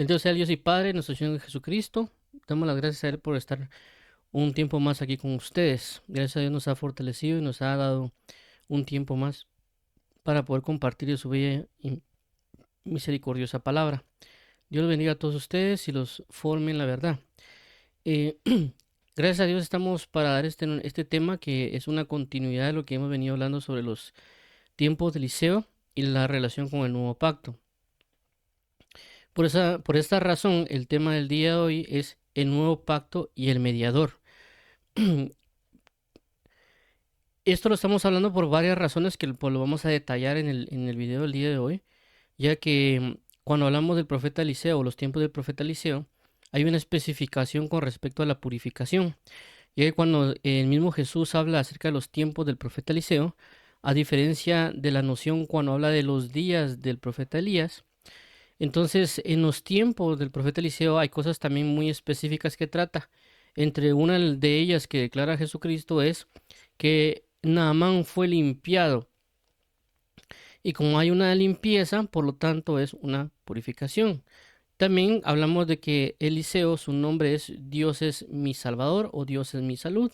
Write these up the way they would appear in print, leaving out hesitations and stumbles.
Bendito sea el Dios y Padre, nuestro Señor Jesucristo. Damos las gracias a Él por estar un tiempo más aquí con ustedes. Gracias a Dios nos ha fortalecido y nos ha dado un tiempo más para poder compartir de su bella y misericordiosa palabra. Dios los bendiga a todos ustedes y los forme en la verdad. Eh, gracias a Dios estamos para dar este tema que es una continuidad de lo que hemos venido hablando sobre los tiempos del liceo y la relación con el nuevo pacto. Por esta razón, el tema del día de hoy es el nuevo pacto y el mediador. Esto lo estamos hablando por varias razones que pues, lo vamos a detallar en el video del día de hoy, ya que cuando hablamos del profeta Eliseo o los tiempos del profeta Eliseo, hay una especificación con respecto a la purificación. Y que cuando el mismo Jesús habla acerca de los tiempos del profeta Eliseo, a diferencia de la noción cuando habla de los días del profeta Elías, entonces en los tiempos del profeta Eliseo hay cosas también muy específicas que trata. Entre una de ellas que declara Jesucristo es que Naamán fue limpiado. Y como hay una limpieza, por lo tanto es una purificación. También hablamos de que Eliseo, su nombre es Dios es mi Salvador o Dios es mi salud.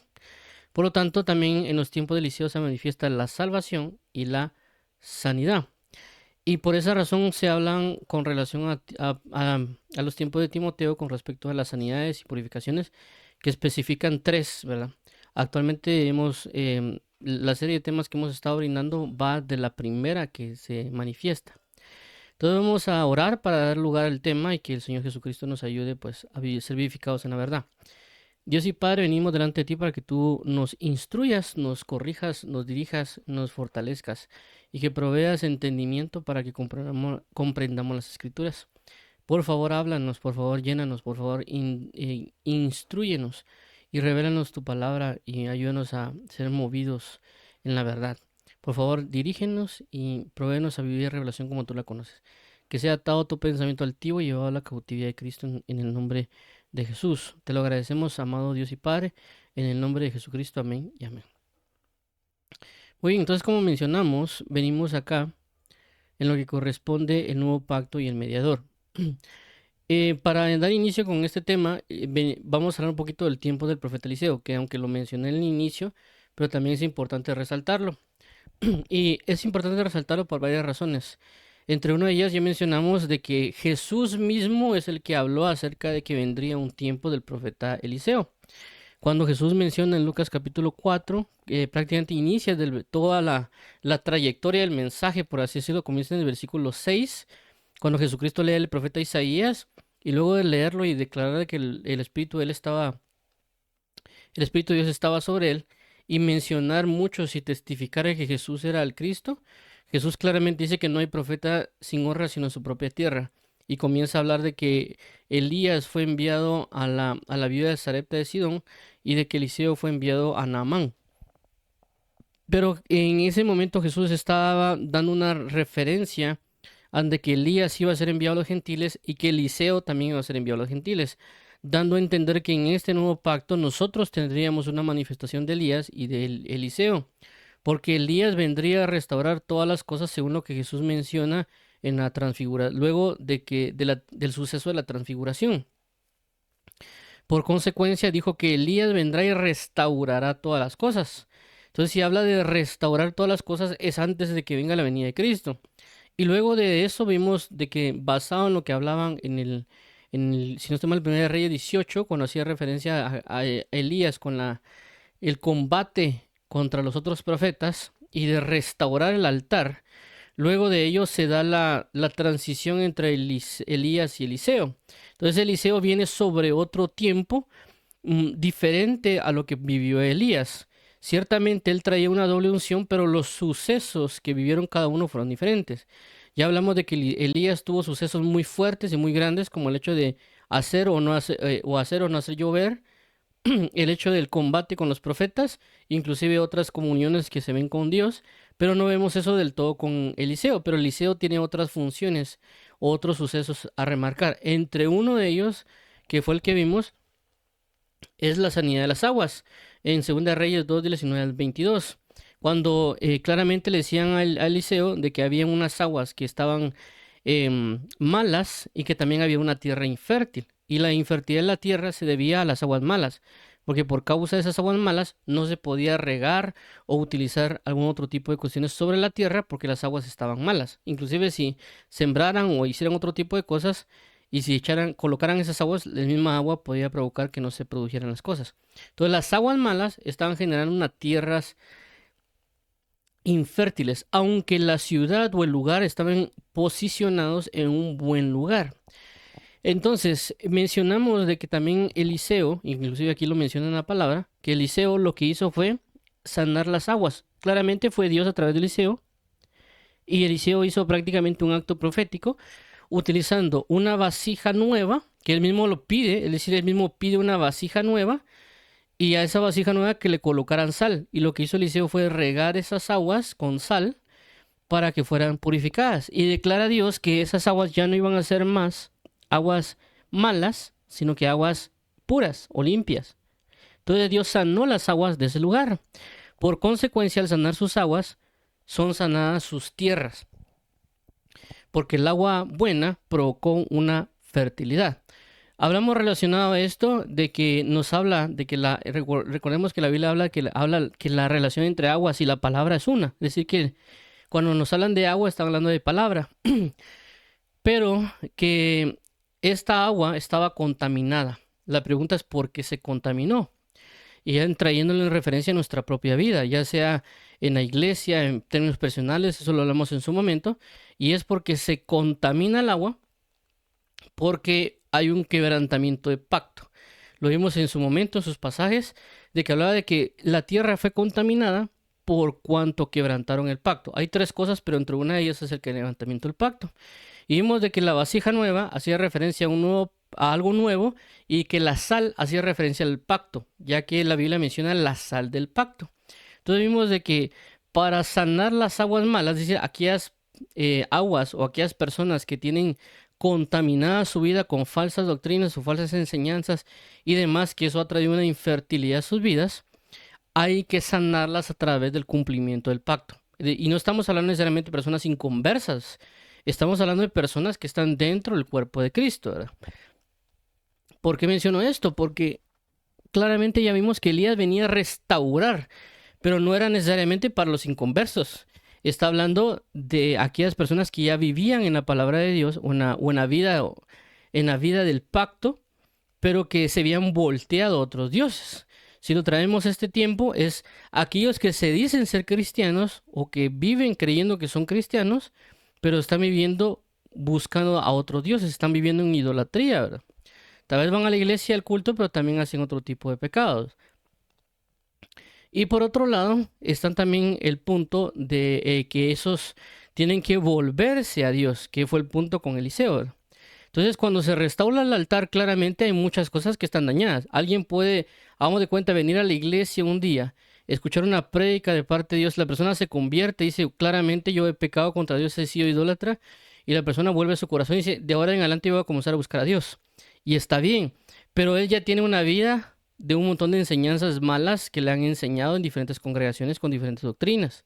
Por lo tanto, también en los tiempos de Eliseo se manifiesta la salvación y la sanidad. Y por esa razón se hablan con relación a los tiempos de Timoteo con respecto a las sanidades y purificaciones que especifican tres, ¿verdad? Actualmente la serie de temas que hemos estado brindando va de la primera que se manifiesta. Entonces vamos a orar para dar lugar al tema y que el Señor Jesucristo nos ayude pues a ser vivificados en la verdad. Dios y Padre, venimos delante de ti para que tú nos instruyas, nos corrijas, nos dirijas, nos fortalezcas y que proveas entendimiento para que comprendamos las escrituras. Por favor, háblanos, por favor, llénanos, por favor, instrúyenos y revélanos tu palabra y ayúdanos a ser movidos en la verdad. Por favor, dirígenos y provéenos a vivir revelación como tú la conoces. Que sea atado tu pensamiento altivo y llevado a la cautividad de Cristo en el nombre de Jesús. Te lo agradecemos, amado Dios y Padre, en el nombre de Jesucristo. Amén y amén. Muy bien, entonces como mencionamos, venimos acá en lo que corresponde el nuevo pacto y el mediador. Para dar inicio con este tema, vamos a hablar un poquito del tiempo del profeta Eliseo, que aunque lo mencioné en el inicio, pero también es importante resaltarlo. Y es importante resaltarlo por varias razones. Entre una de ellas ya mencionamos de que Jesús mismo es el que habló acerca de que vendría un tiempo del profeta Eliseo. Cuando Jesús menciona en Lucas capítulo 4, prácticamente inicia toda la trayectoria del mensaje, por así decirlo, comienza en el versículo 6, cuando Jesucristo lee el profeta Isaías, y luego de leerlo y declarar que el Espíritu de él estaba, el Espíritu de Dios estaba sobre él, y mencionar muchos y testificar que Jesús era el Cristo, Jesús claramente dice que no hay profeta sin honra sino en su propia tierra. Y comienza a hablar de que Elías fue enviado a la viuda de Sarepta de Sidón y de que Eliseo fue enviado a Naamán. Pero en ese momento Jesús estaba dando una referencia de que Elías iba a ser enviado a los gentiles y que Eliseo también iba a ser enviado a los gentiles, dando a entender que en este nuevo pacto nosotros tendríamos una manifestación de Elías y de Eliseo, porque Elías vendría a restaurar todas las cosas según lo que Jesús menciona en la transfiguración, luego del suceso de la transfiguración. Por consecuencia, dijo que Elías vendrá y restaurará todas las cosas. Entonces, si habla de restaurar todas las cosas, es antes de que venga la venida de Cristo. Y luego de eso vimos de que basado en lo que hablaban si no estoy mal, el 1 Reyes 18, cuando hacía referencia a Elías con el combate contra los otros profetas y de restaurar el altar, luego de ello se da la transición entre Elías y Eliseo. Entonces Eliseo viene sobre otro tiempo diferente a lo que vivió Elías. Ciertamente él traía una doble unción, pero los sucesos que vivieron cada uno fueron diferentes. Ya hablamos de que Elías tuvo sucesos muy fuertes y muy grandes, como el hecho de hacer o no hacer, hacer o no hacer llover, el hecho del combate con los profetas, inclusive otras comuniones que se ven con Dios, pero no vemos eso del todo con Eliseo, pero Eliseo tiene otras funciones, otros sucesos a remarcar. Entre uno de ellos, que fue el que vimos, es la sanidad de las aguas, en 2 Reyes 2, 19 al 22, cuando claramente le decían a Eliseo de que había unas aguas que estaban malas y que también había una tierra infértil. Y la infertilidad de la tierra se debía a las aguas malas, porque por causa de esas aguas malas no se podía regar o utilizar algún otro tipo de cuestiones sobre la tierra porque las aguas estaban malas. Inclusive si sembraran o hicieran otro tipo de cosas y si colocaran esas aguas, la misma agua podía provocar que no se produjeran las cosas. Entonces las aguas malas estaban generando unas tierras infértiles, aunque la ciudad o el lugar estaban posicionados en un buen lugar. Entonces, mencionamos de que también Eliseo, inclusive aquí lo menciona en la palabra, que Eliseo lo que hizo fue sanar las aguas. Claramente fue Dios a través de Eliseo, y Eliseo hizo prácticamente un acto profético utilizando una vasija nueva, que él mismo lo pide, es decir, él mismo pide una vasija nueva, y a esa vasija nueva que le colocaran sal. Y lo que hizo Eliseo fue regar esas aguas con sal para que fueran purificadas. Y declara a Dios que esas aguas ya no iban a ser más aguas malas, sino que aguas puras o limpias. Entonces Dios sanó las aguas de ese lugar. Por consecuencia, al sanar sus aguas, son sanadas sus tierras. Porque el agua buena provocó una fertilidad. Hablamos relacionado a esto de que nos habla de que recordemos que la Biblia habla que la relación entre aguas y la palabra es una. Es decir, que cuando nos hablan de agua, están hablando de palabra. Pero que esta agua estaba contaminada. La pregunta es por qué se contaminó. Y ya trayéndolo en referencia a nuestra propia vida, ya sea en la iglesia, en términos personales, eso lo hablamos en su momento. Y es porque se contamina el agua porque hay un quebrantamiento de pacto. Lo vimos en su momento, en sus pasajes, de que hablaba de que la tierra fue contaminada por cuanto quebrantaron el pacto. Hay tres cosas, pero entre una de ellas es el quebrantamiento del pacto. Y vimos de que la vasija nueva hacía referencia a algo nuevo y que la sal hacía referencia al pacto, ya que la Biblia menciona la sal del pacto. Entonces vimos de que para sanar las aguas malas, es decir, aquellas aguas o aquellas personas que tienen contaminada su vida con falsas doctrinas o falsas enseñanzas y demás, que eso ha traído una infertilidad a sus vidas, hay que sanarlas a través del cumplimiento del pacto. Y no estamos hablando necesariamente de personas inconversas, estamos hablando de personas que están dentro del cuerpo de Cristo, ¿verdad? ¿Por qué menciono esto? Porque claramente ya vimos que Elías venía a restaurar, pero no era necesariamente para los inconversos. Está hablando de aquellas personas que ya vivían en la palabra de Dios o en la vida del pacto, pero que se habían volteado a otros dioses. Si lo traemos a este tiempo, es aquellos que se dicen ser cristianos o que viven creyendo que son cristianos, pero están viviendo buscando a otros dioses, están viviendo en idolatría, ¿verdad? Tal vez van a la iglesia, al culto, pero también hacen otro tipo de pecados. Y por otro lado, están también el punto de que esos tienen que volverse a Dios, que fue el punto con Eliseo, ¿verdad? Entonces, cuando se restaura el altar, claramente hay muchas cosas que están dañadas. Alguien puede, hagamos de cuenta, venir a la iglesia un día, escuchar una prédica de parte de Dios, la persona se convierte y dice, claramente yo he pecado contra Dios, he sido idólatra, y la persona vuelve a su corazón y dice, de ahora en adelante yo voy a comenzar a buscar a Dios. Y está bien, pero él ya tiene una vida de un montón de enseñanzas malas que le han enseñado en diferentes congregaciones con diferentes doctrinas.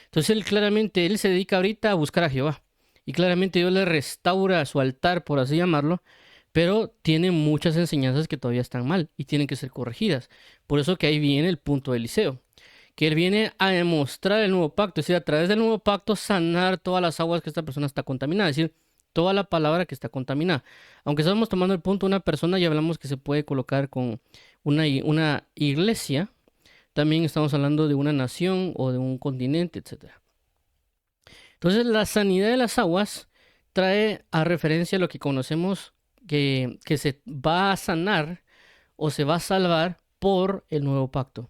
Entonces él se dedica ahorita a buscar a Jehová. Y claramente Dios le restaura su altar, por así llamarlo, pero tiene muchas enseñanzas que todavía están mal y tienen que ser corregidas. Por eso que ahí viene el punto de Eliseo, que él viene a demostrar el nuevo pacto, es decir, a través del nuevo pacto sanar todas las aguas que esta persona está contaminada, es decir, toda la palabra que está contaminada. Aunque estamos tomando el punto de una persona, ya hablamos que se puede colocar con una iglesia, también estamos hablando de una nación o de un continente, etcétera. Entonces, la sanidad de las aguas trae a referencia lo que conocemos que se va a sanar o se va a salvar por el nuevo pacto.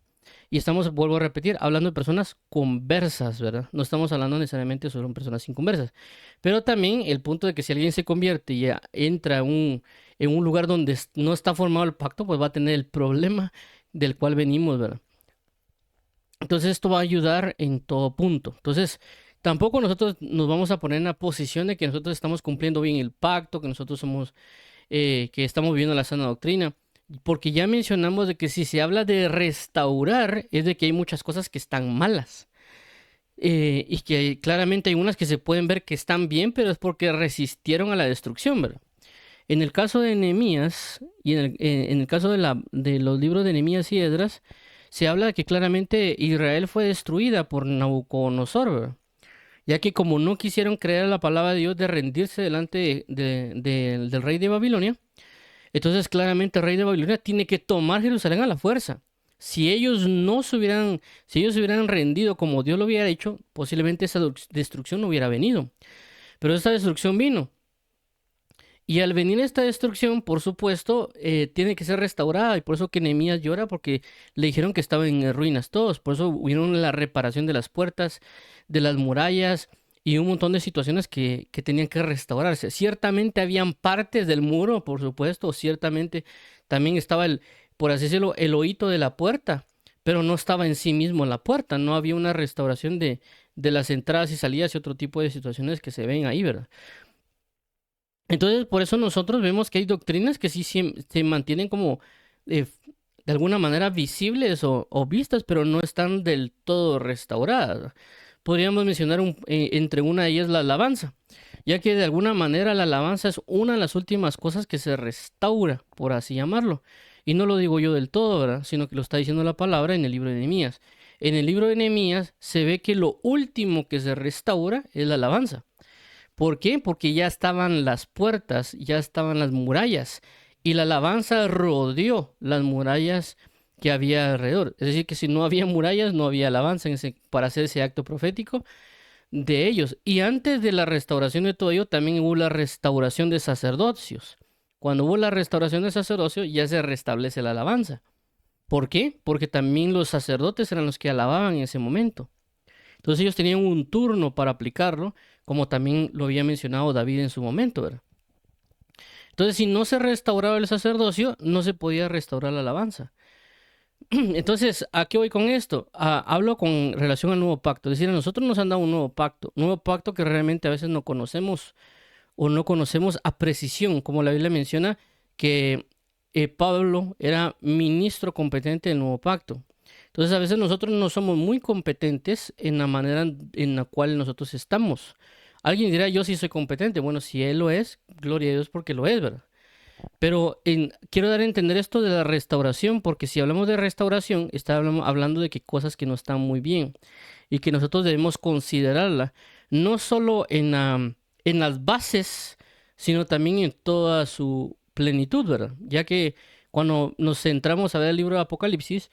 Y estamos, vuelvo a repetir, hablando de personas conversas, ¿verdad? No estamos hablando necesariamente sobre personas inconversas. Pero también el punto de que si alguien se convierte y entra en un lugar donde no está formado el pacto, pues va a tener el problema del cual venimos, ¿verdad? Entonces esto va a ayudar en todo punto. Entonces, tampoco nosotros nos vamos a poner en la posición de que nosotros estamos cumpliendo bien el pacto, que nosotros somos, que estamos viviendo la sana doctrina. Porque ya mencionamos de que si se habla de restaurar, es de que hay muchas cosas que están malas. y que claramente hay unas que se pueden ver que están bien, pero es porque resistieron a la destrucción, ¿verdad? En el caso de Nehemías y en el caso de los libros de Nehemías y Esdras, se habla de que claramente Israel fue destruida por Nabucodonosor, ¿verdad? Ya que como no quisieron creer la palabra de Dios de rendirse delante del rey de Babilonia, entonces claramente el rey de Babilonia tiene que tomar Jerusalén a la fuerza. Si ellos no se hubieran, si ellos se hubieran rendido como Dios lo hubiera hecho, posiblemente esa destrucción no hubiera venido. Pero esta destrucción vino. Y al venir esta destrucción, por supuesto, tiene que ser restaurada. Y por eso que Nehemías llora, porque le dijeron que estaban en ruinas todos. Por eso hubieron la reparación de las puertas, de las murallas y un montón de situaciones que tenían que restaurarse. Ciertamente habían partes del muro, por supuesto. Ciertamente también estaba por así decirlo, el oído de la puerta. Pero no estaba en sí mismo la puerta. No había una restauración de las entradas y salidas y otro tipo de situaciones que se ven ahí, ¿verdad? Entonces, por eso nosotros vemos que hay doctrinas que sí se mantienen como eh, de alguna manera visibles o vistas, pero no están del todo restauradas. Podríamos mencionar entre una de ellas la alabanza, ya que de alguna manera la alabanza es una de las últimas cosas que se restaura, por así llamarlo. Y no lo digo yo del todo, ¿verdad? Sino que lo está diciendo la palabra en el libro de Nehemías. En el libro de Nehemías se ve que lo último que se restaura es la alabanza. ¿Por qué? Porque ya estaban las puertas, ya estaban las murallas y la alabanza rodeó las murallas que había alrededor. Es decir, que si no había murallas, no había alabanza para hacer ese acto profético de ellos. Y antes de la restauración de todo ello, también hubo la restauración de sacerdocios. Cuando hubo la restauración de sacerdocio, ya se restablece la alabanza. ¿Por qué? Porque también los sacerdotes eran los que alababan en ese momento. Entonces ellos tenían un turno para aplicarlo, como también lo había mencionado David en su momento, ¿verdad? Entonces, si no se restauraba el sacerdocio, no se podía restaurar la alabanza. Entonces, ¿a qué voy con esto? Hablo con relación al nuevo pacto. Es decir, a nosotros nos han dado un nuevo pacto que realmente a veces no conocemos o no conocemos a precisión, como la Biblia menciona que Pablo era ministro competente del nuevo pacto. Entonces, a veces nosotros no somos muy competentes en la manera en la cual nosotros estamos. Alguien dirá, yo sí soy competente. Bueno, si él lo es, gloria a Dios porque lo es, ¿verdad? Pero quiero dar a entender esto de la restauración, porque si hablamos de restauración, está hablando de que cosas que no están muy bien y que nosotros debemos considerarla, no solo en las bases, sino también en toda su plenitud, ¿verdad? Ya que cuando nos centramos a ver el libro de Apocalipsis,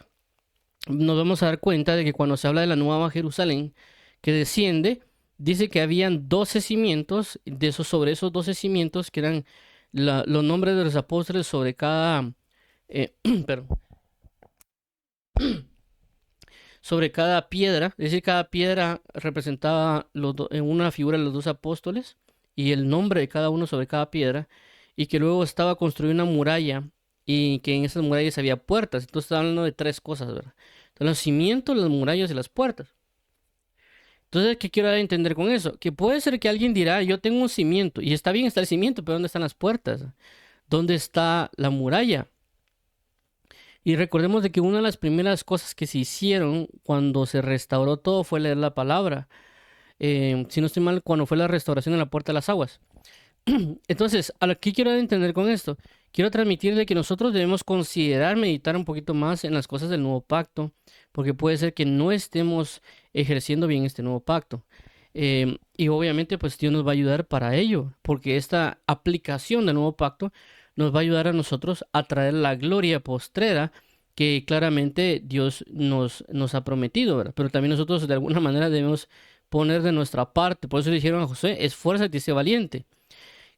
nos vamos a dar cuenta de que cuando se habla de la nueva Jerusalén que desciende, dice que habían 12 cimientos, sobre esos 12 cimientos que eran los nombres de los apóstoles sobre cada, perdón, sobre cada piedra, es decir, cada piedra representaba en una figura de los dos apóstoles y el nombre de cada uno sobre cada piedra, y que luego estaba construida una muralla y que en esas murallas había puertas. Entonces está hablando de tres cosas, ¿verdad? Entonces, los cimientos, las murallas y las puertas. Entonces, ¿qué quiero dar a entender con eso? Que puede ser que alguien dirá, yo tengo un cimiento, y está bien, está el cimiento, pero ¿dónde están las puertas? ¿Dónde está la muralla? Y recordemos de que una de las primeras cosas que se hicieron cuando se restauró todo fue leer la palabra. Si no estoy mal, cuando fue la restauración de la puerta de las aguas. Entonces, ¿a qué quiero dar a entender con esto? Quiero transmitir de que nosotros debemos considerar, meditar un poquito más en las cosas del nuevo pacto, porque puede ser que no estemos ejerciendo bien este nuevo pacto. Y obviamente, pues Dios nos va a ayudar para ello, porque esta aplicación del nuevo pacto nos va a ayudar a nosotros a traer la gloria postrera que claramente Dios nos ha prometido, ¿verdad? Pero también nosotros de alguna manera debemos poner de nuestra parte. Por eso le dijeron a José, esfuérzate y sé valiente.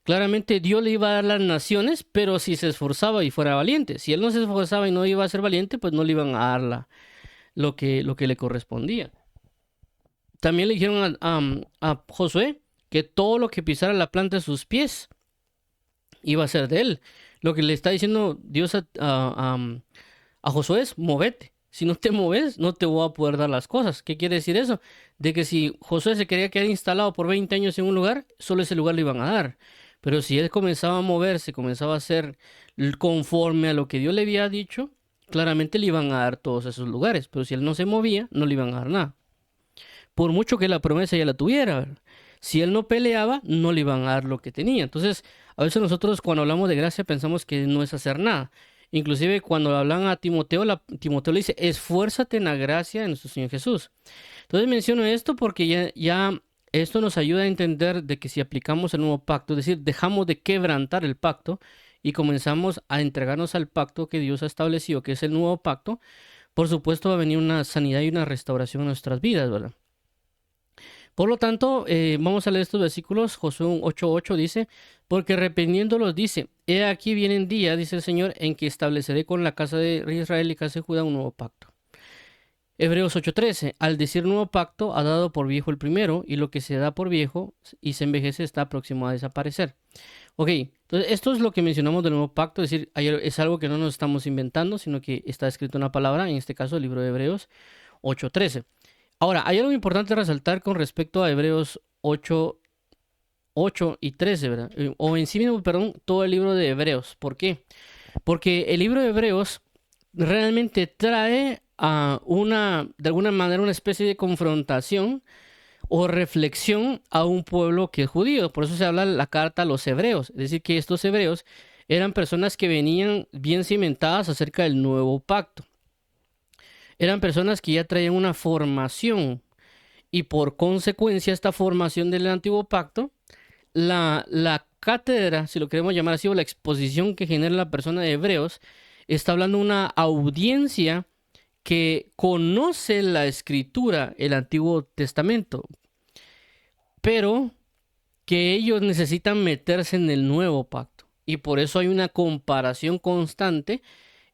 Claramente Dios le iba a dar las naciones, pero si se esforzaba y fuera valiente. Si él no se esforzaba y no iba a ser valiente, pues no le iban a dar lo que le correspondía. También le dijeron a Josué que todo lo que pisara la planta de sus pies iba a ser de él. Lo que le está diciendo Dios a Josué es, movete. Si no te mueves, no te voy a poder dar las cosas. ¿Qué quiere decir eso? De que si Josué se quería quedar instalado por 20 años en un lugar, solo ese lugar le iban a dar. Pero si él comenzaba a moverse, comenzaba a hacer conforme a lo que Dios le había dicho, claramente le iban a dar todos esos lugares. Pero si él no se movía, no le iban a dar nada. por mucho que la promesa ya la tuviera, ¿verdad? Si él no peleaba, no le iban a dar lo que tenía. Entonces, a veces nosotros cuando hablamos de gracia pensamos que no es hacer nada. Inclusive cuando hablan a Timoteo, Timoteo le dice, esfuérzate en la gracia de nuestro Señor Jesús. Entonces menciono esto porque ya esto nos ayuda a entender de que si aplicamos el nuevo pacto, es decir, dejamos de quebrantar el pacto y comenzamos a entregarnos al pacto que Dios ha establecido, que es el nuevo pacto, por supuesto va a venir una sanidad y una restauración en nuestras vidas, ¿verdad? Por lo tanto, vamos a leer estos versículos. Josué 8:8 dice, porque arrepintiéndolos dice, he aquí viene día, dice el Señor, en que estableceré con la casa de Israel y casa de Judá un nuevo pacto. Hebreos 8:13, al decir nuevo pacto, ha dado por viejo el primero, y lo que se da por viejo y se envejece está próximo a desaparecer. Ok, entonces esto es lo que mencionamos del nuevo pacto, es decir, es algo que no nos estamos inventando, sino que está escrito en la palabra, en este caso el libro de Hebreos 8:13. Ahora, hay algo importante resaltar con respecto a Hebreos 8 y 13, ¿verdad? O en sí mismo, perdón, todo el libro de Hebreos. ¿Por qué? Porque el libro de Hebreos realmente trae de alguna manera, una especie de confrontación o reflexión a un pueblo que es judío. Por eso se habla la carta a los hebreos. Es decir, que estos hebreos eran personas que venían bien cimentadas acerca del nuevo pacto. Eran personas que ya traían una formación y por consecuencia esta formación del antiguo pacto, la cátedra, si lo queremos llamar así, o la exposición que genera la persona de Hebreos, está hablando de una audiencia que conoce la escritura, el Antiguo Testamento, pero que ellos necesitan meterse en el nuevo pacto. Y por eso hay una comparación constante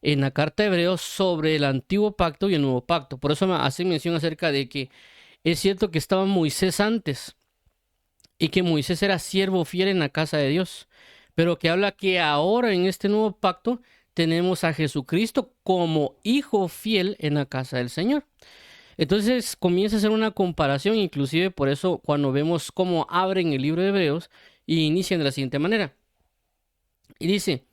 en la carta de Hebreos sobre el antiguo pacto y el nuevo pacto. Por eso me hace mención acerca de que es cierto que estaba Moisés antes y que Moisés era siervo fiel en la casa de Dios, pero que habla que ahora en este nuevo pacto tenemos a Jesucristo como hijo fiel en la casa del Señor. Entonces comienza a hacer una comparación, inclusive por eso cuando vemos cómo abren el libro de Hebreos y inician de la siguiente manera. Y dice,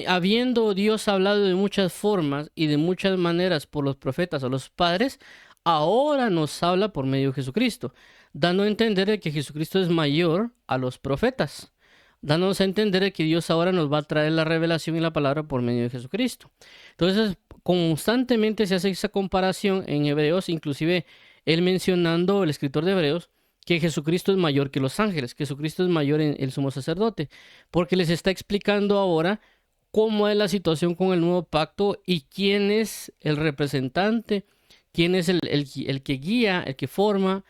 habiendo Dios hablado de muchas formas y de muchas maneras por los profetas o los padres, ahora nos habla por medio de Jesucristo, dando a entender de que Jesucristo es mayor a los profetas, dándonos a entender de que Dios ahora nos va a traer la revelación y la palabra por medio de Jesucristo. Entonces, constantemente se hace esa comparación en Hebreos, inclusive él mencionando, el escritor de Hebreos, que Jesucristo es mayor que los ángeles, que Jesucristo es mayor en el sumo sacerdote, porque les está explicando ahora cómo es la situación con el nuevo pacto y quién es el representante, quién es el que guía, el que forma,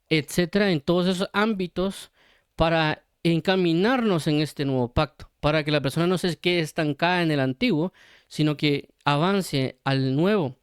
etcétera, en todos esos ámbitos para encaminarnos en este nuevo pacto, para que la persona no se quede estancada en el antiguo, sino que avance al nuevo.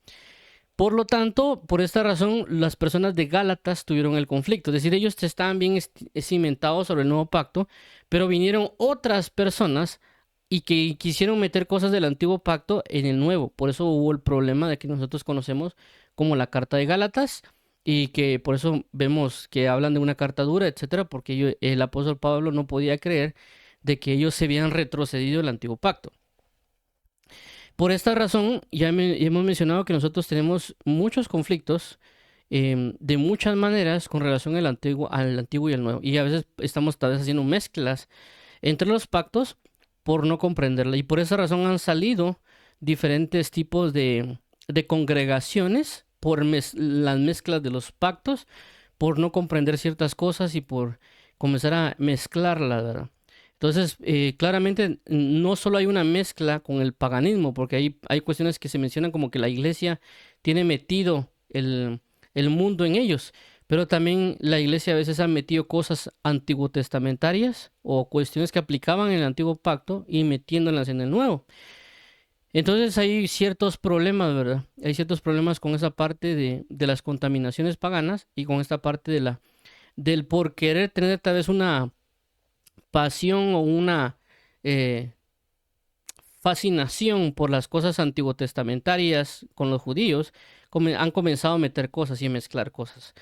Por lo tanto, por esta razón, las personas de Gálatas tuvieron el conflicto. Es decir, ellos estaban bien cimentados sobre el nuevo pacto, pero vinieron otras personas y que quisieron meter cosas del antiguo pacto en el nuevo. Por eso hubo el problema de que nosotros conocemos como la carta de Gálatas y que por eso vemos que hablan de una carta dura, etcétera, porque el apóstol Pablo no podía creer de que ellos se habían retrocedido del antiguo pacto. Por esta razón, ya hemos mencionado que nosotros tenemos muchos conflictos de muchas maneras con relación al antiguo y al nuevo. Y a veces estamos tal vez haciendo mezclas entre los pactos por no comprenderla. Y por esa razón han salido diferentes tipos de congregaciones por las mezclas de los pactos, por no comprender ciertas cosas y por comenzar a mezclarlas, ¿verdad? Entonces, claramente no solo hay una mezcla con el paganismo, porque hay cuestiones que se mencionan como que la iglesia tiene metido el mundo en ellos, pero también la iglesia a veces ha metido cosas antiguo testamentarias o cuestiones que aplicaban en el antiguo pacto y metiéndolas en el nuevo. Entonces hay ciertos problemas, ¿verdad? Hay ciertos problemas con esa parte de las contaminaciones paganas y con esta parte del por querer tener tal vez una pasión o una fascinación por las cosas antiguotestamentarias con los judíos, han comenzado a meter cosas y a mezclar cosas.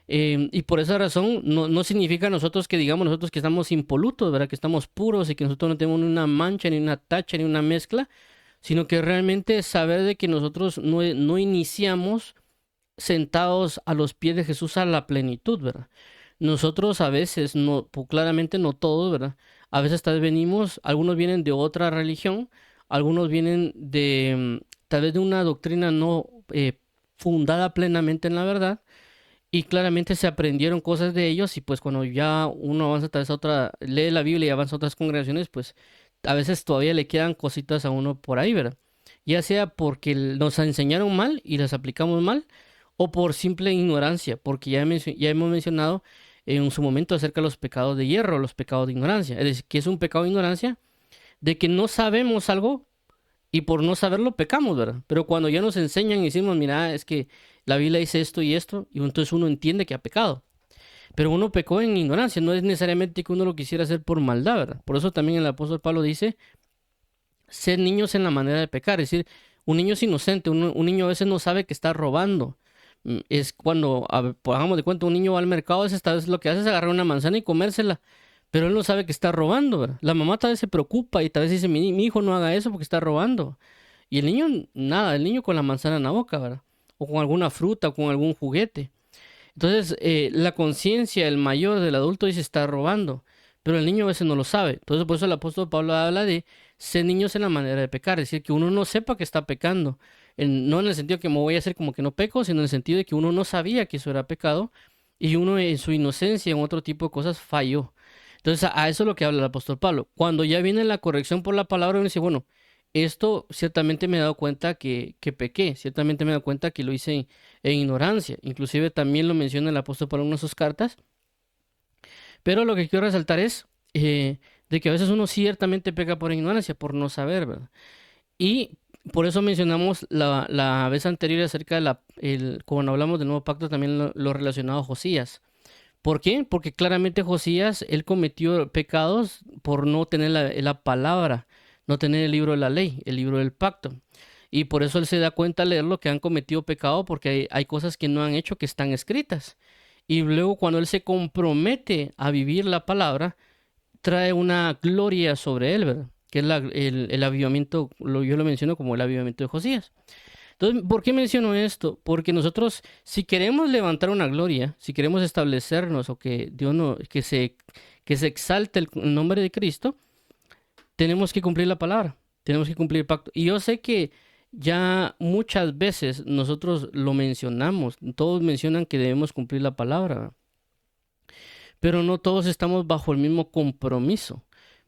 Y por esa razón no significa nosotros que digamos nosotros que estamos impolutos, ¿verdad? Que estamos puros y que nosotros no tenemos ni una mancha, ni una tacha, ni una mezcla, sino que realmente saber de que nosotros no iniciamos sentados a los pies de Jesús a la plenitud, ¿verdad? Nosotros a veces, no, claramente no todos, ¿verdad? A veces tal vez venimos, algunos vienen de otra religión, algunos vienen de tal vez de una doctrina no fundada plenamente en la verdad, y claramente se aprendieron cosas de ellos, y pues cuando ya uno avanza tal vez a otra, lee la Biblia y avanza a otras congregaciones, pues a veces todavía le quedan cositas a uno por ahí, ¿verdad? Ya sea porque nos enseñaron mal y las aplicamos mal, o por simple ignorancia, porque ya hemos mencionado en su momento acerca de los pecados de hierro, los pecados de ignorancia. Es decir, que es un pecado de ignorancia de que no sabemos algo y por no saberlo pecamos, ¿verdad? Pero cuando ya nos enseñan y decimos, mira, es que la Biblia dice esto y esto, y entonces uno entiende que ha pecado. Pero uno pecó en ignorancia, no es necesariamente que uno lo quisiera hacer por maldad, ¿verdad? Por eso también el apóstol Pablo dice, ser niños en la manera de pecar, es decir, un niño es inocente, un niño a veces no sabe que está robando. Es cuando, pues, hagamos de cuenta, un niño va al mercado, a veces tal vez lo que hace es agarrar una manzana y comérsela, pero él no sabe que está robando, ¿verdad? La mamá tal vez se preocupa y tal vez dice, mi hijo no haga eso porque está robando. Y el niño, nada, el niño con la manzana en la boca, ¿verdad? O con alguna fruta o con algún juguete. Entonces, la conciencia, el mayor del adulto dice está robando, pero el niño a veces no lo sabe. Entonces, por eso el apóstol Pablo habla de ser niños en la manera de pecar, es decir, que uno no sepa que está pecando. No en el sentido que me voy a hacer como que no peco, sino en el sentido de que uno no sabía que eso era pecado y uno en su inocencia, en otro tipo de cosas, falló. Entonces, a eso es lo que habla el apóstol Pablo. Cuando ya viene la corrección por la palabra, uno dice, bueno, esto ciertamente me he dado cuenta que pequé, ciertamente me he dado cuenta que lo hice en ignorancia. Inclusive también lo menciona el apóstol Pablo en una de sus cartas. Pero lo que quiero resaltar es de que a veces uno ciertamente peca por ignorancia, por no saber, ¿verdad? Y por eso mencionamos la vez anterior acerca de cuando hablamos del nuevo pacto, también lo relacionado a Josías. ¿Por qué? Porque claramente Josías, él cometió pecados por no tener la palabra, no tener el libro de la ley, el libro del pacto. Y por eso él se da cuenta al leerlo que han cometido pecado porque hay cosas que no han hecho que están escritas. Y luego cuando él se compromete a vivir la palabra, trae una gloria sobre él, ¿verdad? Que es el avivamiento, yo lo menciono como el avivamiento de Josías. Entonces, ¿por qué menciono esto? Porque nosotros, si queremos levantar una gloria, si queremos establecernos o que Dios no, que se exalte el nombre de Cristo, tenemos que cumplir la palabra, tenemos que cumplir el pacto. Y yo sé que ya muchas veces nosotros lo mencionamos, todos mencionan que debemos cumplir la palabra, pero no todos estamos bajo el mismo compromiso.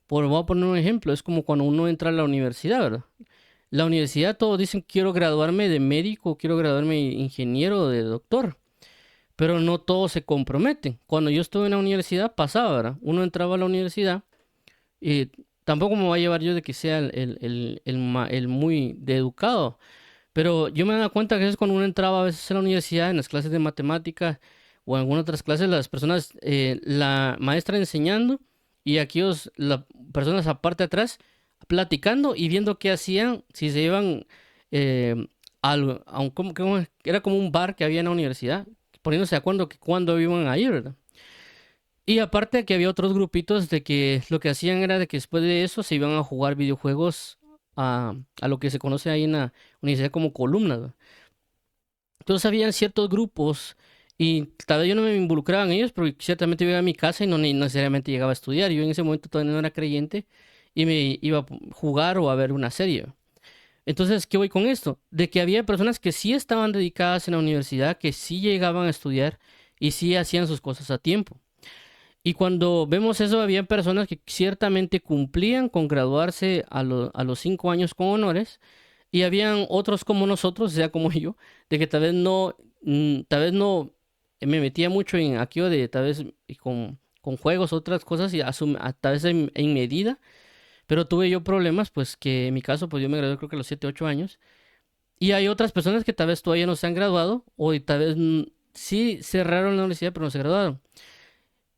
Voy a poner un ejemplo, es como cuando uno entra a la universidad, ¿verdad? La universidad todos dicen quiero graduarme de médico, quiero graduarme de ingeniero, de doctor, pero no todos se comprometen. Cuando yo estuve en la universidad pasaba, ¿verdad? Uno entraba a la universidad y tampoco me va a llevar yo de que sea el muy de educado, pero yo me daba cuenta que a veces cuando uno entraba a veces a la universidad, en las clases de matemáticas o en algunas otras clases, las personas, la maestra enseñando y aquellos, las personas aparte atrás, platicando y viendo qué hacían, si se iban a un, era como un bar que había en la universidad, poniéndose de acuerdo que cuándo iban a ir, ¿verdad? Y aparte que había otros grupitos de que lo que hacían era de que después de eso se iban a jugar videojuegos a lo que se conoce ahí en la universidad como columnas, ¿verdad? Entonces habían ciertos grupos y tal vez yo no me involucraba en ellos, pero ciertamente yo iba a mi casa y no necesariamente llegaba a estudiar. Yo en ese momento todavía no era creyente y me iba a jugar o a ver una serie. Entonces, ¿qué voy con esto? De que había personas que sí estaban dedicadas en la universidad, que sí llegaban a estudiar y sí hacían sus cosas a tiempo. Y cuando vemos eso, había personas que ciertamente cumplían con graduarse a los 5 años con honores, y habían otros como nosotros, o sea, como yo, de que tal vez no me metía mucho en aquello de tal vez y con juegos, otras cosas, y tal vez en medida, pero tuve yo problemas, pues que en mi caso, pues yo me gradué creo que a los 7 8 años, y hay otras personas que tal vez todavía no se han graduado, o tal vez sí cerraron la universidad, pero no se graduaron.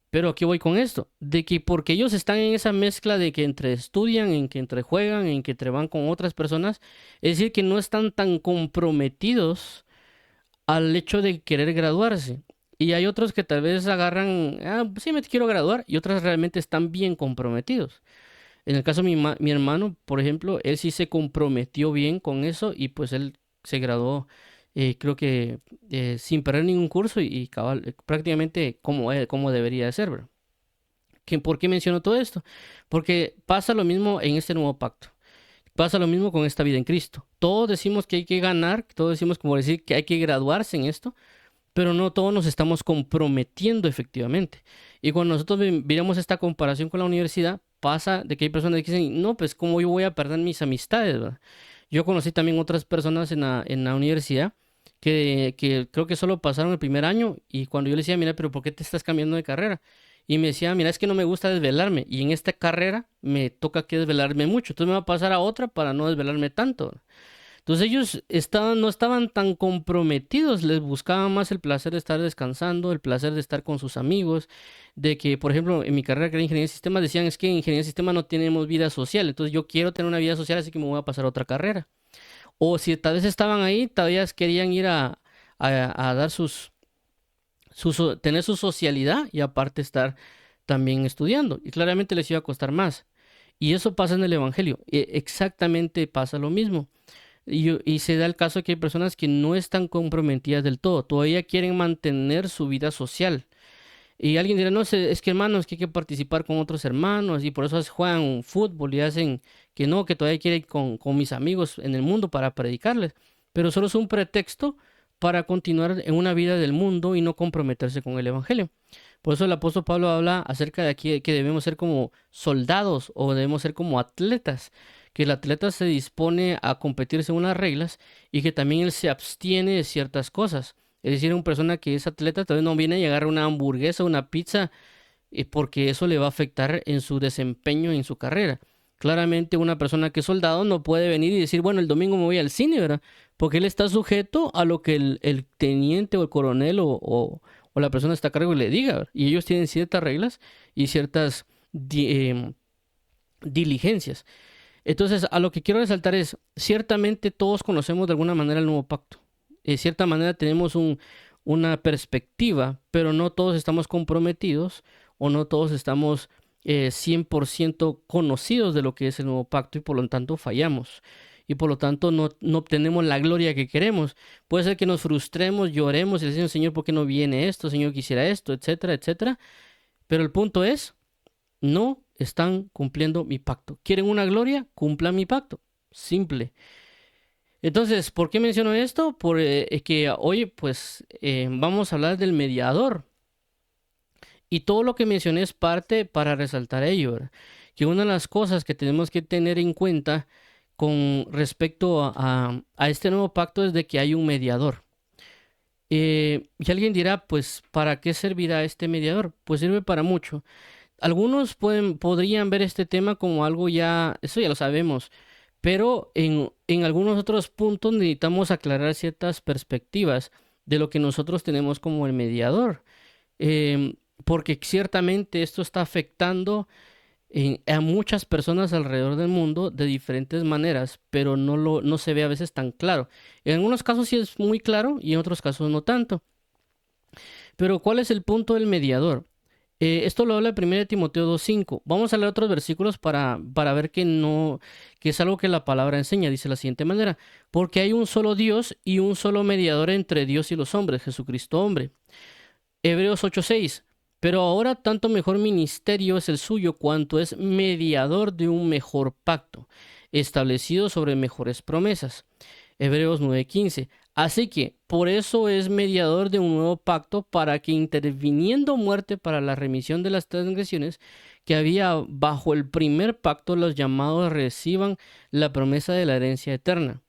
Pero aquí voy con esto, de que porque ellos están en esa mezcla de que entre estudian, en que entre juegan, en que entre van con otras personas, es decir, que no están tan comprometidos al hecho de querer graduarse. Y hay otros que tal vez agarran, pues sí me quiero graduar, y otras realmente están bien comprometidos. En el caso de mi hermano, por ejemplo, él sí se comprometió bien con eso y pues él se graduó creo que sin perder ningún curso y prácticamente como debería de ser, ¿verdad? ¿Por qué menciono todo esto? Porque pasa lo mismo en este nuevo pacto. Pasa lo mismo con esta vida en Cristo. Todos decimos que hay que ganar, todos decimos como decir que hay que graduarse en esto, pero no todos nos estamos comprometiendo efectivamente. Y cuando nosotros miramos esta comparación con la universidad, pasa de que hay personas que dicen, no, pues cómo yo voy a perder mis amistades, ¿verdad? Yo conocí también otras personas en la universidad que creo que solo pasaron el primer año y cuando yo les decía, mira, pero ¿por qué te estás cambiando de carrera? Y me decía, mira, es que no me gusta desvelarme y en esta carrera me toca que desvelarme mucho, entonces me va a pasar a otra para no desvelarme tanto. Entonces ellos no estaban tan comprometidos, les buscaban más el placer de estar descansando, el placer de estar con sus amigos, de que, por ejemplo, en mi carrera que era ingeniería de sistemas, decían, es que en ingeniería de sistemas no tenemos vida social, entonces yo quiero tener una vida social, así que me voy a pasar a otra carrera. O si tal vez estaban ahí, todavía querían ir a dar tener su socialidad y aparte estar también estudiando, y claramente les iba a costar más. Y eso pasa en el Evangelio, exactamente pasa lo mismo. Y se da el caso que hay personas que no están comprometidas del todo, todavía quieren mantener su vida social. Y alguien dirá, no sé, es que hermanos, que hay que participar con otros hermanos y por eso juegan fútbol y hacen que no, que todavía quieren ir con mis amigos en el mundo para predicarles. Pero solo es un pretexto para continuar en una vida del mundo y no comprometerse con el Evangelio. Por eso el apóstol Pablo habla acerca de aquí que debemos ser como soldados o debemos ser como atletas, que el atleta se dispone a competir según las reglas y que también él se abstiene de ciertas cosas. Es decir, una persona que es atleta tal vez no viene a llegar a una hamburguesa o una pizza porque eso le va a afectar en su desempeño en su carrera. Claramente una persona que es soldado no puede venir y decir, bueno, el domingo me voy al cine, ¿verdad? Porque él está sujeto a lo que el teniente o el coronel o la persona que está a cargo le diga, ¿verdad? Y ellos tienen ciertas reglas y ciertas diligencias. Entonces, a lo que quiero resaltar es, ciertamente todos conocemos de alguna manera el nuevo pacto. De cierta manera tenemos una perspectiva, pero no todos estamos comprometidos o no todos estamos 100% conocidos de lo que es el nuevo pacto y por lo tanto fallamos. Y por lo tanto no obtenemos la gloria que queremos. Puede ser que nos frustremos, lloremos y le decimos, Señor, ¿por qué no viene esto? Señor, quisiera esto, etcétera, etcétera. Pero el punto es, no están cumpliendo mi pacto. ¿Quieren una gloria? Cumplan mi pacto. Simple. Entonces, ¿por qué menciono esto? Que hoy, pues, vamos a hablar del mediador. Y todo lo que mencioné es parte para resaltar ello, ¿verdad? Que una de las cosas que tenemos que tener en cuenta con respecto a este nuevo pacto es de que hay un mediador. Y alguien dirá, pues, ¿para qué servirá este mediador? Pues sirve para mucho. Algunos podrían ver este tema como algo ya, eso ya lo sabemos, pero en algunos otros puntos necesitamos aclarar ciertas perspectivas de lo que nosotros tenemos como el mediador, em, porque ciertamente esto está afectando a muchas personas alrededor del mundo de diferentes maneras, pero no se ve a veces tan claro. En algunos casos sí es muy claro y en otros casos no tanto. Pero ¿cuál es el punto del mediador? Esto lo habla 1 Timoteo 2:5. Vamos a leer otros versículos para ver que es algo que la palabra enseña. Dice de la siguiente manera: porque hay un solo Dios y un solo mediador entre Dios y los hombres, Jesucristo hombre. Hebreos 8:6. Pero ahora tanto mejor ministerio es el suyo cuanto es mediador de un mejor pacto, establecido sobre mejores promesas. Hebreos 9:15. Así que por eso es mediador de un nuevo pacto, para que interviniendo muerte para la remisión de las transgresiones que había bajo el primer pacto, los llamados reciban la promesa de la herencia eterna.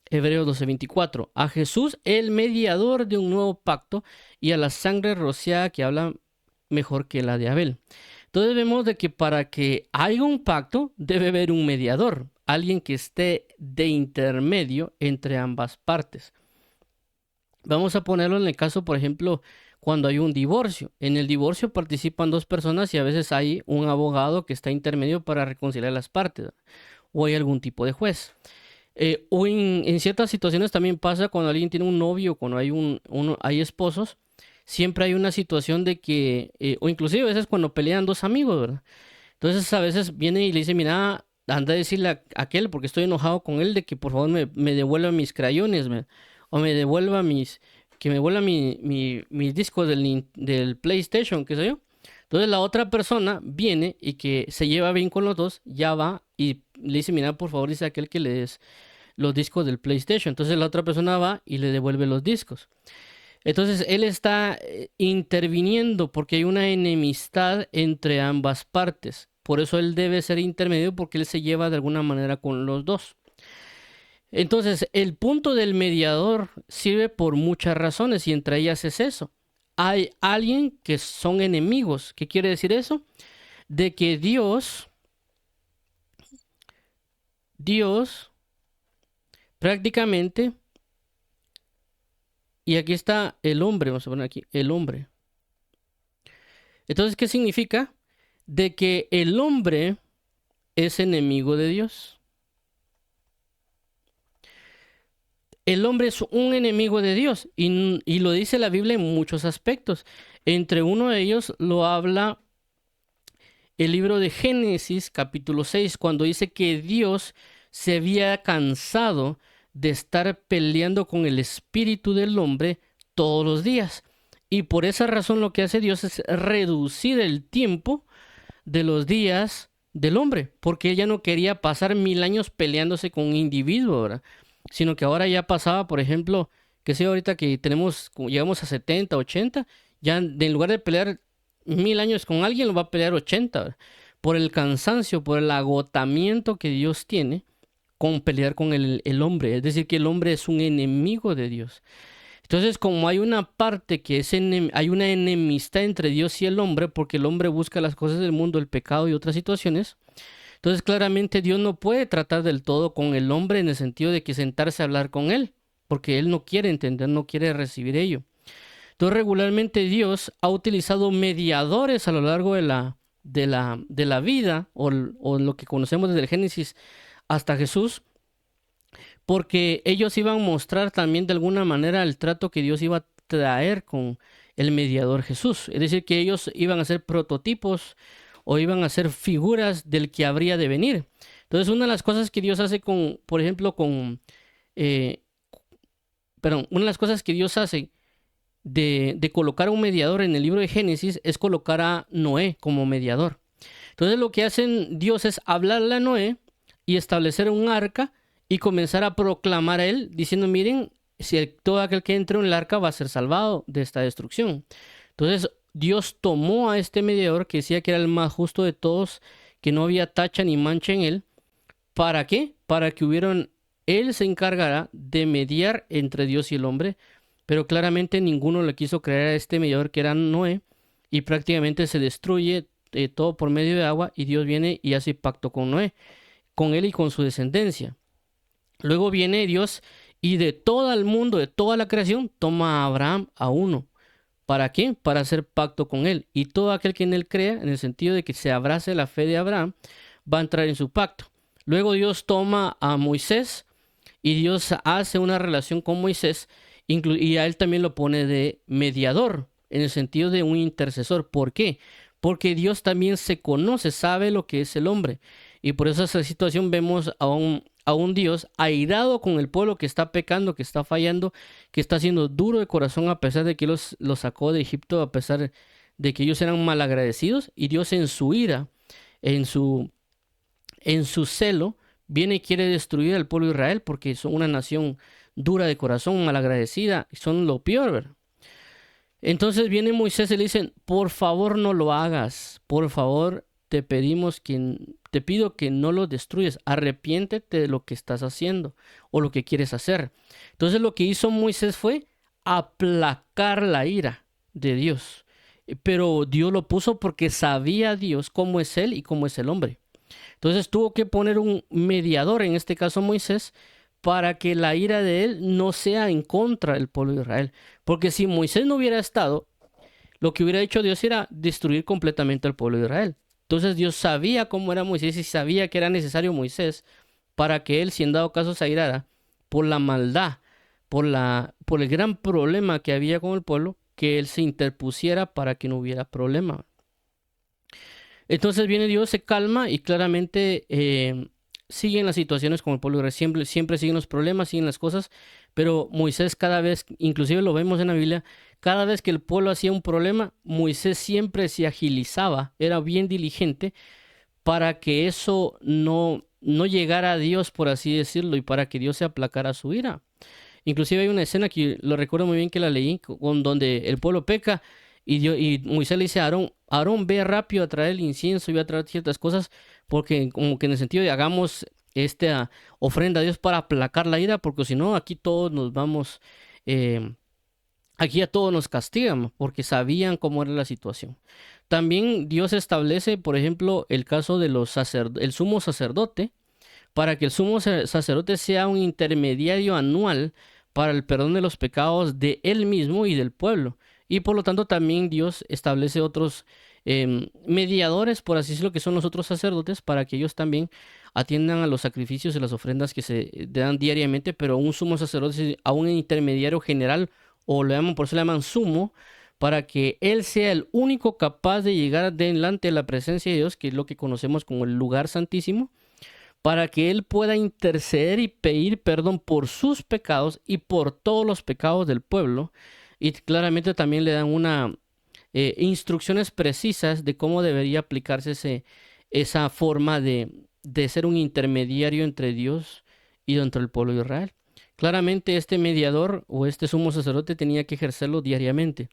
Hebreos 12:24. A Jesús, el mediador de un nuevo pacto, y a la sangre rociada que habla mejor que la de Abel. Entonces vemos de que para que haya un pacto debe haber un mediador, alguien que esté de intermedio entre ambas partes. Vamos a ponerlo en el caso, por ejemplo, cuando hay un divorcio. En el divorcio participan dos personas y a veces hay un abogado que está intermedio para reconciliar las partes, ¿verdad? O hay algún tipo de juez. O en ciertas situaciones también pasa cuando alguien tiene un novio, cuando hay esposos, siempre hay una situación de que, o inclusive a veces cuando pelean dos amigos, ¿verdad? Entonces a veces viene y le dice, mira, anda a decirle a aquel, porque estoy enojado con él, de que por favor me devuelva mis crayones, ¿verdad? o me devuelva que me devuelva mis discos del PlayStation, qué sé yo. Entonces la otra persona viene y que se lleva bien con los dos, ya va y le dice, mira, por favor, dice aquel que le des los discos del PlayStation. Entonces la otra persona va y le devuelve los discos. Entonces él está interviniendo porque hay una enemistad entre ambas partes. Por eso él debe ser intermedio porque él se lleva de alguna manera con los dos. Entonces el punto del mediador sirve por muchas razones y entre ellas es eso. Hay alguien que son enemigos. ¿Qué quiere decir eso? De que Dios prácticamente, y aquí está el hombre, vamos a poner aquí, el hombre. Entonces, ¿qué significa? De que el hombre es enemigo de Dios. El hombre es un enemigo de Dios y lo dice la Biblia en muchos aspectos. Entre uno de ellos lo habla el libro de Génesis, capítulo 6, cuando dice que Dios se había cansado de estar peleando con el espíritu del hombre todos los días. Y por esa razón lo que hace Dios es reducir el tiempo de los días del hombre, porque ella no quería pasar 1000 años peleándose con un individuo, ¿verdad? Sino que ahora ya pasaba, por ejemplo, que sé ahorita que llegamos a 70, 80, ya en lugar de pelear 1000 años con alguien, lo va a pelear 80, ¿verdad? Por el cansancio, por el agotamiento que Dios tiene con pelear con el hombre. Es decir, que el hombre es un enemigo de Dios. Entonces, como hay una parte que hay una enemistad entre Dios y el hombre, porque el hombre busca las cosas del mundo, el pecado y otras situaciones, entonces claramente Dios no puede tratar del todo con el hombre en el sentido de que sentarse a hablar con él, porque él no quiere entender, no quiere recibir ello. Entonces, regularmente Dios ha utilizado mediadores a lo largo de la vida, o lo que conocemos desde el Génesis hasta Jesús, porque ellos iban a mostrar también de alguna manera el trato que Dios iba a traer con el mediador Jesús. Es decir, que ellos iban a ser prototipos o iban a ser figuras del que habría de venir. Entonces, una de las cosas que Dios hace por ejemplo, eh, una de las cosas que Dios hace de colocar a un mediador en el libro de Génesis es colocar a Noé como mediador. Entonces, lo que hacen Dios es hablarle a Noé y establecer un arca y comenzar a proclamar a él, diciendo, miren, si todo aquel que entre en el arca va a ser salvado de esta destrucción. Entonces, Dios tomó a este mediador que decía que era el más justo de todos, que no había tacha ni mancha en él. ¿Para qué? Para que él se encargara de mediar entre Dios y el hombre, pero claramente ninguno le quiso creer a este mediador que era Noé, y prácticamente se destruye todo por medio de agua, y Dios viene y hace pacto con Noé, con él y con su descendencia. Luego viene Dios y de todo el mundo, de toda la creación, toma a Abraham a uno. ¿Para qué? Para hacer pacto con él. Y todo aquel que en él crea, en el sentido de que se abrace la fe de Abraham, va a entrar en su pacto. Luego Dios toma a Moisés y Dios hace una relación con Moisés y a él también lo pone de mediador, en el sentido de un intercesor. ¿Por qué? Porque Dios también se conoce, sabe lo que es el hombre. Y por esa situación vemos a un Dios airado con el pueblo que está pecando, que está fallando, que está siendo duro de corazón a pesar de que los sacó de Egipto, a pesar de que ellos eran malagradecidos. Y Dios en su ira, en su celo, viene y quiere destruir al pueblo de Israel porque son una nación dura de corazón, malagradecida, y son lo peor, ¿verdad? Entonces viene Moisés y le dicen, por favor no lo hagas, por favor te pido que no lo destruyas, arrepiéntete de lo que estás haciendo o lo que quieres hacer. Entonces lo que hizo Moisés fue aplacar la ira de Dios, pero Dios lo puso porque sabía Dios cómo es él y cómo es el hombre. Entonces tuvo que poner un mediador, en este caso Moisés, para que la ira de él no sea en contra del pueblo de Israel. Porque si Moisés no hubiera estado, lo que hubiera hecho Dios era destruir completamente al pueblo de Israel. Entonces Dios sabía cómo era Moisés y sabía que era necesario Moisés para que él, si en dado caso se airara por la maldad, por el gran problema que había con el pueblo, que él se interpusiera para que no hubiera problema. Entonces viene Dios, se calma y claramente siguen las situaciones con el pueblo de Israel, siempre siguen los problemas, siguen las cosas, pero Moisés cada vez, inclusive lo vemos en la Biblia, cada vez que el pueblo hacía un problema, Moisés siempre se agilizaba, era bien diligente para que eso no llegara a Dios, por así decirlo, y para que Dios se aplacara su ira. Inclusive hay una escena que lo recuerdo muy bien que la leí, con donde el pueblo peca y Moisés le dice a Aarón, Aarón, ve rápido a traer el incienso y va a traer ciertas cosas, porque como que en el sentido de hagamos esta ofrenda a Dios para aplacar la ira, porque si no, aquí todos nos vamos, eh, aquí a todos nos castigan, porque sabían cómo era la situación. También Dios establece, por ejemplo, el caso de el sumo sacerdote, para que el sumo sacerdote sea un intermediario anual para el perdón de los pecados de él mismo y del pueblo. Y por lo tanto también Dios establece otros mediadores, por así decirlo, que son los otros sacerdotes, para que ellos también atiendan a los sacrificios y las ofrendas que se dan diariamente, pero un sumo sacerdote, a un intermediario general, o le llaman, por eso le llaman sumo, para que él sea el único capaz de llegar delante de la presencia de Dios, que es lo que conocemos como el lugar santísimo, para que él pueda interceder y pedir perdón por sus pecados y por todos los pecados del pueblo. Y claramente también le dan instrucciones precisas de cómo debería aplicarse esa forma de ser un intermediario entre Dios y dentro del pueblo de Israel. Claramente este mediador o este sumo sacerdote tenía que ejercerlo diariamente.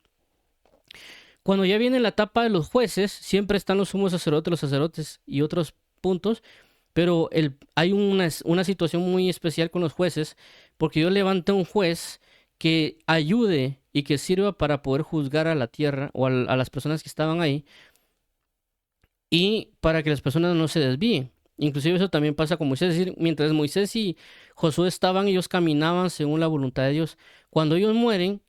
Cuando ya viene la etapa de los jueces, siempre están los sumos sacerdotes, los sacerdotes y otros puntos, pero hay una situación muy especial con los jueces, porque Dios levanta un juez que ayude y que sirva para poder juzgar a la tierra o a las personas que estaban ahí y para que las personas no se desvíen. Inclusive eso también pasa con Moisés, es decir, mientras Moisés y Josué estaban, ellos caminaban según la voluntad de Dios. Cuando ellos mueren,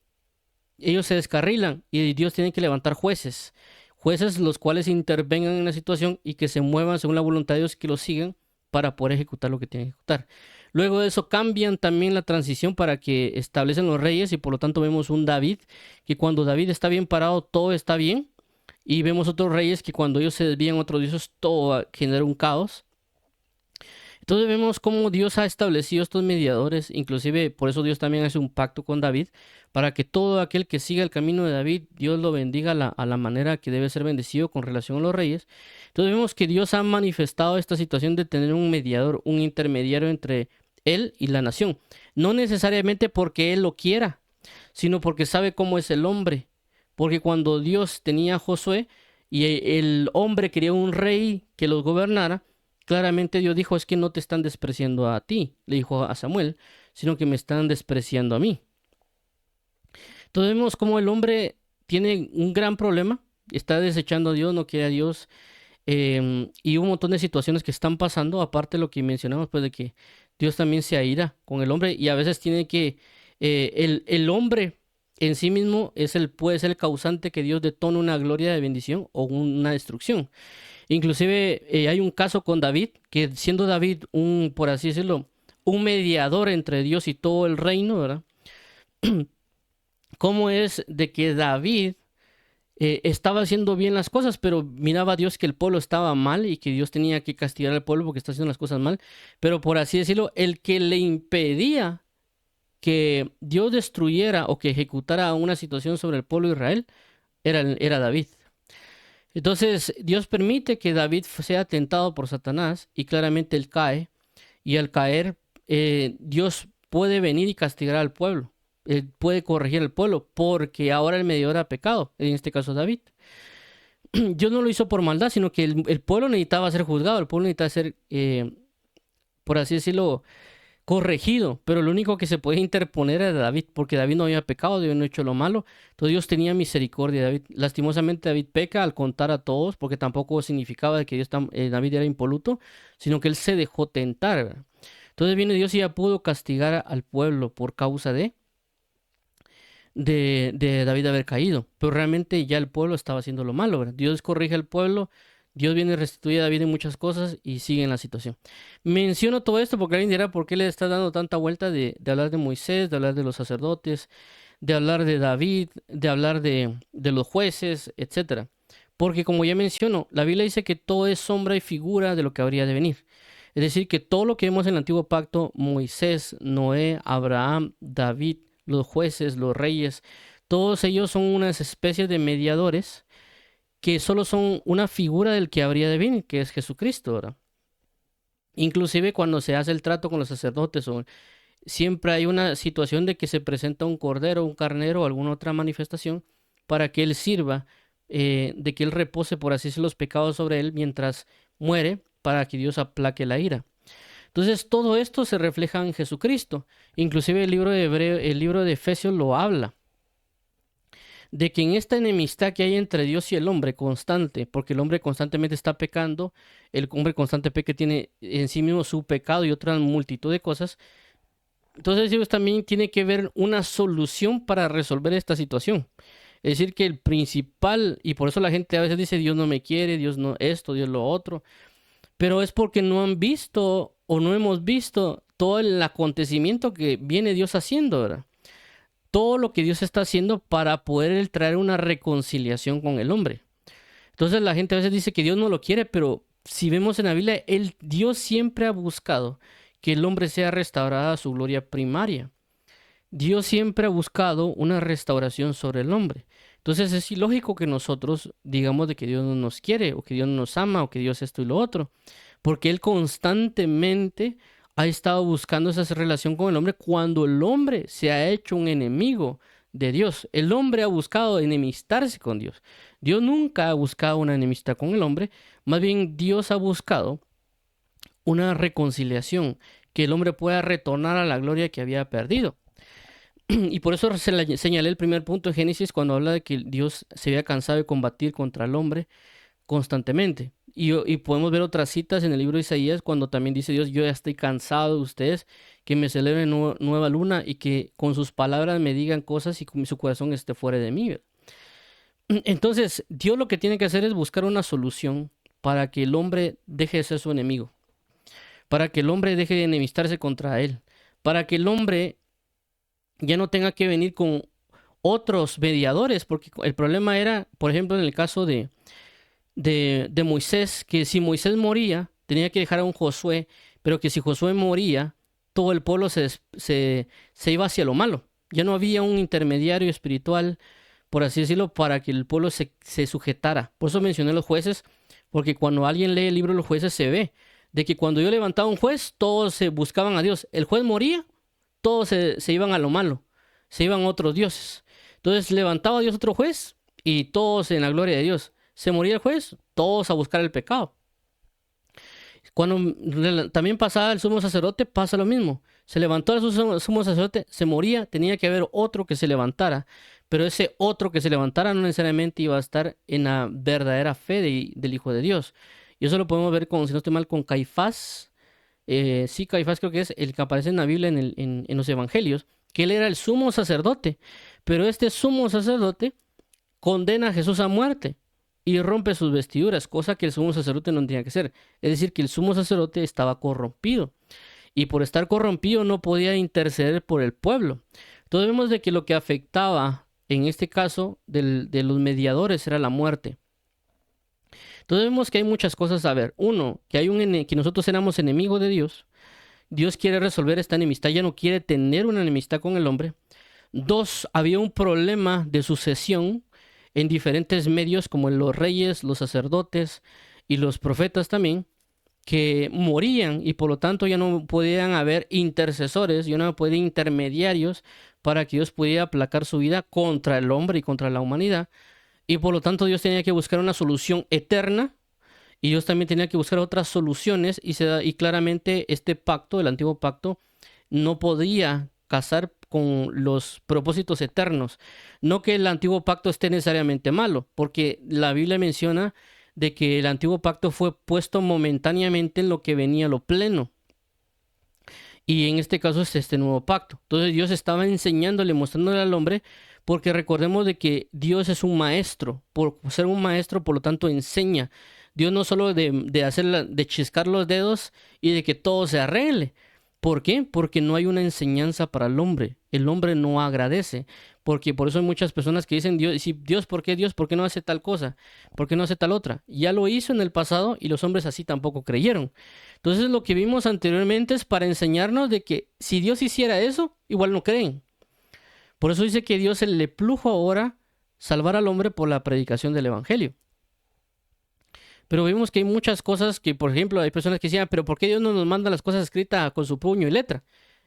ellos se descarrilan y Dios tiene que levantar jueces. Jueces los cuales intervengan en la situación y que se muevan según la voluntad de Dios, que los sigan para poder ejecutar lo que tienen que ejecutar. Luego de eso cambian también la transición para que establecen los reyes y por lo tanto vemos un David, que cuando David está bien parado todo está bien. Y vemos otros reyes que cuando ellos se desvían a otros dioses todo genera un caos. Entonces vemos cómo Dios ha establecido estos mediadores, inclusive por eso Dios también hace un pacto con David, para que todo aquel que siga el camino de David, Dios lo bendiga a la manera que debe ser bendecido con relación a los reyes. Entonces vemos que Dios ha manifestado esta situación de tener un mediador, un intermediario entre él y la nación. No necesariamente porque él lo quiera, sino porque sabe cómo es el hombre. Porque cuando Dios tenía a Josué y el hombre quería un rey que los gobernara, claramente Dios dijo, es que no te están despreciando a ti, le dijo a Samuel, sino que me están despreciando a mí. Entonces vemos cómo el hombre tiene un gran problema, está desechando a Dios, no quiere a Dios, y un montón de situaciones que están pasando, aparte de lo que mencionamos, pues de que Dios también se aira con el hombre y a veces tiene que, el hombre en sí mismo puede ser el causante que Dios detone una gloria de bendición o una destrucción. Inclusive hay un caso con David, que siendo David por así decirlo, un mediador entre Dios y todo el reino, ¿verdad? ¿Cómo es de que David estaba haciendo bien las cosas, pero miraba a Dios que el pueblo estaba mal y que Dios tenía que castigar al pueblo porque está haciendo las cosas mal? Pero por así decirlo, el que le impedía que Dios destruyera o que ejecutara una situación sobre el pueblo de Israel era David. Entonces, Dios permite que David sea tentado por Satanás y claramente él cae. Y al caer, Dios puede venir y castigar al pueblo. Él puede corregir al pueblo porque ahora el mediador ha pecado, en este caso David. Dios no lo hizo por maldad, sino que el pueblo necesitaba ser juzgado, el pueblo necesitaba ser, por así decirlo, corregido, pero lo único que se podía interponer era David, porque David no había pecado, Dios no había hecho lo malo, entonces Dios tenía misericordia de David. Lastimosamente David peca al contar a todos, porque tampoco significaba que David era impoluto, sino que él se dejó tentar, ¿verdad? Entonces viene Dios y ya pudo castigar al pueblo por causa de David haber caído, pero realmente ya el pueblo estaba haciendo lo malo, ¿verdad? Dios corrige al pueblo, Dios viene y restituye a David en muchas cosas y sigue en la situación. Menciono todo esto porque alguien dirá por qué le está dando tanta vuelta de hablar de Moisés, de hablar de los sacerdotes, de hablar de David, de hablar de los jueces, etcétera. Porque como ya menciono, la Biblia dice que todo es sombra y figura de lo que habría de venir. Es decir, que todo lo que vemos en el antiguo pacto, Moisés, Noé, Abraham, David, los jueces, los reyes, todos ellos son unas especies de mediadores que solo son una figura del que habría de venir, que es Jesucristo, ¿verdad? Inclusive cuando se hace el trato con los sacerdotes, siempre hay una situación de que se presenta un cordero, un carnero o alguna otra manifestación para que Él sirva, de que Él repose, por así decirlo, los pecados sobre Él mientras muere, para que Dios aplaque la ira. Entonces todo esto se refleja en Jesucristo. Inclusive el libro de Efesios lo habla, de que en esta enemistad que hay entre Dios y el hombre constante, porque el hombre constantemente está pecando, el hombre constante peca, tiene en sí mismo su pecado y otra multitud de cosas. Entonces Dios también tiene que ver una solución para resolver esta situación. Es decir, que el principal, y por eso la gente a veces dice, Dios no me quiere, Dios no esto, Dios lo otro, pero es porque no han visto o no hemos visto todo el acontecimiento que viene Dios haciendo, ¿verdad? Todo lo que Dios está haciendo para poder traer una reconciliación con el hombre. Entonces la gente a veces dice que Dios no lo quiere, pero si vemos en la Biblia, Dios siempre ha buscado que el hombre sea restaurado a su gloria primaria. Dios siempre ha buscado una restauración sobre el hombre. Entonces es ilógico que nosotros digamos de que Dios no nos quiere, o que Dios no nos ama, o que Dios esto y lo otro, porque Él constantemente ha estado buscando esa relación con el hombre cuando el hombre se ha hecho un enemigo de Dios. El hombre ha buscado enemistarse con Dios. Dios nunca ha buscado una enemistad con el hombre, más bien Dios ha buscado una reconciliación, que el hombre pueda retornar a la gloria que había perdido. Y por eso señalé el primer punto de Génesis cuando habla de que Dios se había cansado de combatir contra el hombre constantemente. Y podemos ver otras citas en el libro de Isaías cuando también dice Dios, yo ya estoy cansado de ustedes, que me celebren nueva luna y que con sus palabras me digan cosas y con su corazón esté fuera de mí. Entonces, Dios lo que tiene que hacer es buscar una solución para que el hombre deje de ser su enemigo, para que el hombre deje de enemistarse contra él, para que el hombre ya no tenga que venir con otros mediadores, porque el problema era, por ejemplo, en el caso de Moisés, que si Moisés moría, tenía que dejar a un Josué, pero que si Josué moría, todo el pueblo se iba hacia lo malo. Ya no había un intermediario espiritual, por así decirlo, para que el pueblo se sujetara. Por eso mencioné los jueces, porque cuando alguien lee el libro de los jueces se ve de que cuando yo levantaba un juez, todos se buscaban a Dios. El juez moría, todos se iban a lo malo, se iban a otros dioses. Entonces levantaba a Dios otro juez y todos en la gloria de Dios. Se moría el juez, todos a buscar el pecado. Cuando también pasaba el sumo sacerdote, pasa lo mismo. Se levantó el sumo sacerdote, se moría, tenía que haber otro que se levantara. Pero ese otro que se levantara no necesariamente iba a estar en la verdadera fe del Hijo de Dios. Y eso lo podemos ver con, si no estoy mal, con Caifás. Sí, Caifás creo que es el que aparece en la Biblia en los Evangelios, que él era el sumo sacerdote. Pero este sumo sacerdote condena a Jesús a muerte y rompe sus vestiduras, cosa que el sumo sacerdote no tenía que hacer. Es decir, que el sumo sacerdote estaba corrompido y por estar corrompido no podía interceder por el pueblo. Entonces vemos de que lo que afectaba en este caso de los mediadores era la muerte. Entonces vemos que hay muchas cosas a ver. Uno, que que nosotros éramos enemigos de Dios. Dios quiere resolver esta enemistad, ya no quiere tener una enemistad con el hombre. Dos, había un problema de sucesión en diferentes medios, como en los reyes, los sacerdotes y los profetas también, que morían y por lo tanto ya no podían haber intercesores, ya no podían intermediarios para que Dios pudiera aplacar su vida contra el hombre y contra la humanidad. Y por lo tanto Dios tenía que buscar una solución eterna y Dios también tenía que buscar otras soluciones y claramente este pacto, el antiguo pacto, no podía casar con los propósitos eternos. No que el antiguo pacto esté necesariamente malo, porque la Biblia menciona de que el antiguo pacto fue puesto momentáneamente en lo que venía lo pleno. Y en este caso es este nuevo pacto. Entonces Dios estaba enseñándole, mostrándole al hombre, porque recordemos de que Dios es un maestro. Por ser un maestro, por lo tanto, enseña. Dios no solo de chiscar los dedos y de que todo se arregle. ¿Por qué? Porque no hay una enseñanza para el hombre. el hombre no agradece. Porque por eso hay muchas personas que dicen, Dios, si Dios, ¿por qué Dios? ¿Por qué no hace tal cosa? ¿Por qué no hace tal otra? Ya lo hizo en el pasado y los hombres así tampoco creyeron. Entonces lo que vimos anteriormente es para enseñarnos de que si Dios hiciera eso, igual no creen. Por eso dice que Dios se le plujo ahora salvar al hombre por la predicación del evangelio. Pero vimos que hay muchas cosas que, por ejemplo, hay personas que decían, pero ¿por qué Dios no nos manda las cosas escritas con su puño y letra?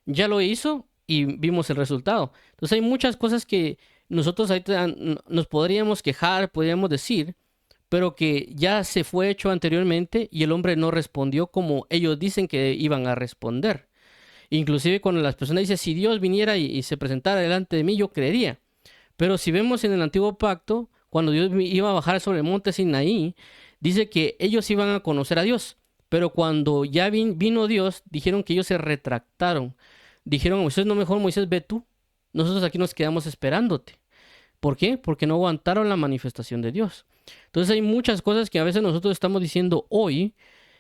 Ya lo hizo y vimos el resultado. Entonces hay muchas cosas que nosotros ahorita nos podríamos quejar, podríamos decir, pero que ya se fue hecho anteriormente y el hombre no respondió como ellos dicen que iban a responder. Inclusive cuando las personas dicen, si Dios viniera y se presentara delante de mí, yo creería. Pero si vemos en el antiguo pacto, cuando Dios iba a bajar sobre el monte Sinaí, dice que ellos iban a conocer a Dios. Pero cuando ya vino Dios, dijeron que ellos se retractaron. Dijeron a Moisés, no, mejor Moisés, ve tú. Nosotros aquí nos quedamos esperándote. ¿Por qué? Porque no aguantaron la manifestación de Dios. Entonces hay muchas cosas que a veces nosotros estamos diciendo hoy,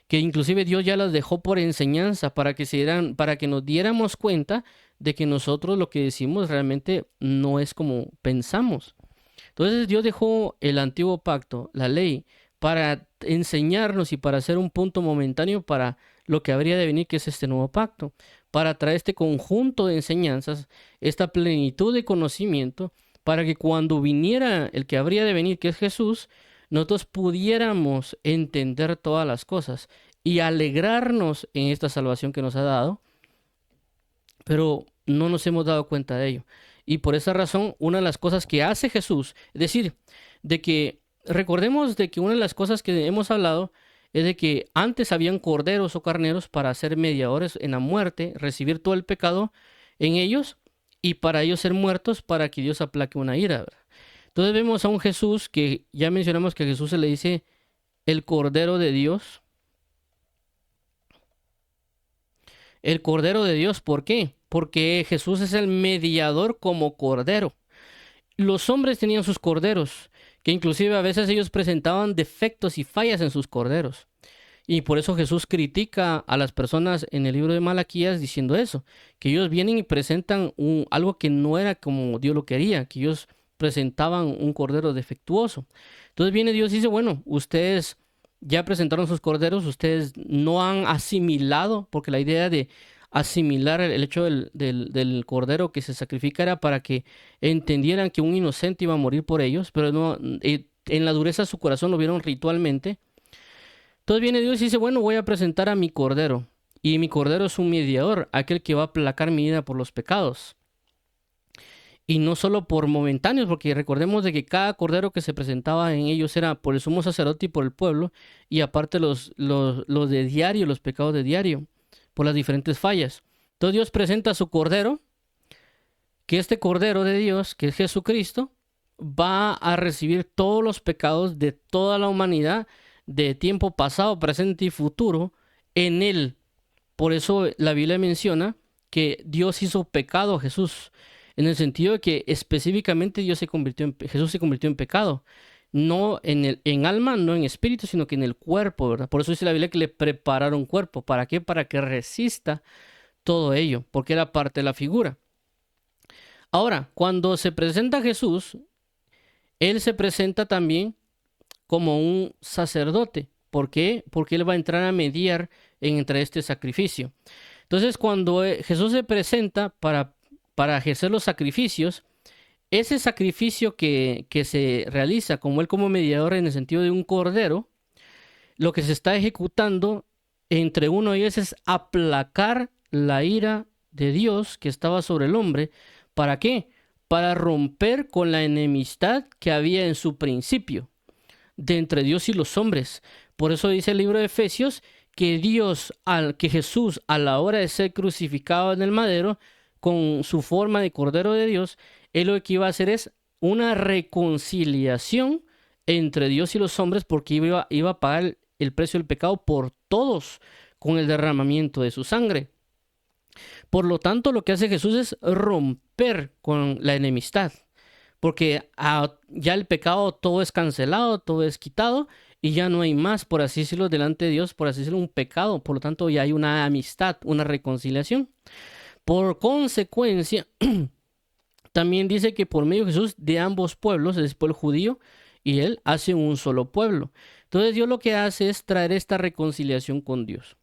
que inclusive Dios ya las dejó por enseñanza para para que nos diéramos cuenta de que nosotros lo que decimos realmente no es como pensamos. Entonces Dios dejó el antiguo pacto, la ley, para enseñarnos y para hacer un punto momentáneo para lo que habría de venir, que es este nuevo pacto, para traer este conjunto de enseñanzas, esta plenitud de conocimiento, para que cuando viniera el que habría de venir, que es Jesús, nosotros pudiéramos entender todas las cosas y alegrarnos en esta salvación que nos ha dado, pero no nos hemos dado cuenta de ello. Y por esa razón, una de las cosas que hace Jesús, es decir, de que recordemos de que una de las cosas que hemos hablado es de que antes habían corderos o carneros para ser mediadores en la muerte, recibir todo el pecado en ellos y para ellos ser muertos para que Dios aplaque una ira, ¿verdad? Entonces vemos a un Jesús que ya mencionamos que a Jesús se le dice el Cordero de Dios. El Cordero de Dios, ¿por qué? Porque Jesús es el mediador como Cordero. Los hombres tenían sus corderos, que inclusive a veces ellos presentaban defectos y fallas en sus corderos. Y por eso Jesús critica a las personas en el libro de Malaquías diciendo eso, que ellos vienen y presentan algo que no era como Dios lo quería, que ellos presentaban un cordero defectuoso. Entonces viene Dios y dice, bueno, ustedes ya presentaron sus corderos, ustedes no han asimilado, porque la idea de asimilar el hecho del cordero que se sacrifica era para que entendieran que un inocente iba a morir por ellos, pero no, en la dureza de su corazón lo vieron ritualmente. Entonces viene Dios y dice, bueno, voy a presentar a mi cordero, y mi cordero es un mediador, aquel que va a aplacar mi ira por los pecados. Y no solo por momentáneos, porque recordemos de que cada cordero que se presentaba en ellos era por el sumo sacerdote y por el pueblo, y aparte los de diario, los pecados de diario, por las diferentes fallas. Entonces Dios presenta a su cordero, que este cordero de Dios, que es Jesucristo, va a recibir todos los pecados de toda la humanidad, de tiempo pasado, presente y futuro, en él. Por eso la Biblia menciona que Dios hizo pecado a Jesús, en el sentido de que específicamente Jesús se convirtió en pecado, no en alma, no en espíritu, sino que en el cuerpo, ¿verdad? Por eso dice la Biblia que le prepararon cuerpo. ¿Para qué? Para que resista todo ello, porque era parte de la figura. Ahora, cuando se presenta Jesús, él se presenta también como un sacerdote. ¿Por qué? Porque él va a entrar a mediar entre este sacrificio. Entonces, cuando Jesús se presenta para ejercer los sacrificios, ese sacrificio que se realiza como él como mediador en el sentido de un cordero, lo que se está ejecutando entre uno y ellos es aplacar la ira de Dios que estaba sobre el hombre. ¿Para qué? Para romper con la enemistad que había en su principio de entre Dios y los hombres. Por eso dice el libro de Efesios que que Jesús a la hora de ser crucificado en el madero, con su forma de Cordero de Dios, él lo que iba a hacer es una reconciliación entre Dios y los hombres, porque iba a pagar el precio del pecado por todos con el derramamiento de su sangre. Por lo tanto, lo que hace Jesús es romper con la enemistad, porque ya el pecado todo es cancelado, todo es quitado, y ya no hay más, por así decirlo, delante de Dios, por así decirlo, un pecado. Por lo tanto, ya hay una amistad, una reconciliación. Por consecuencia, también dice que por medio de Jesús de ambos pueblos, el pueblo judío y él, hacen un solo pueblo. Entonces Dios lo que hace es traer esta reconciliación con Dios.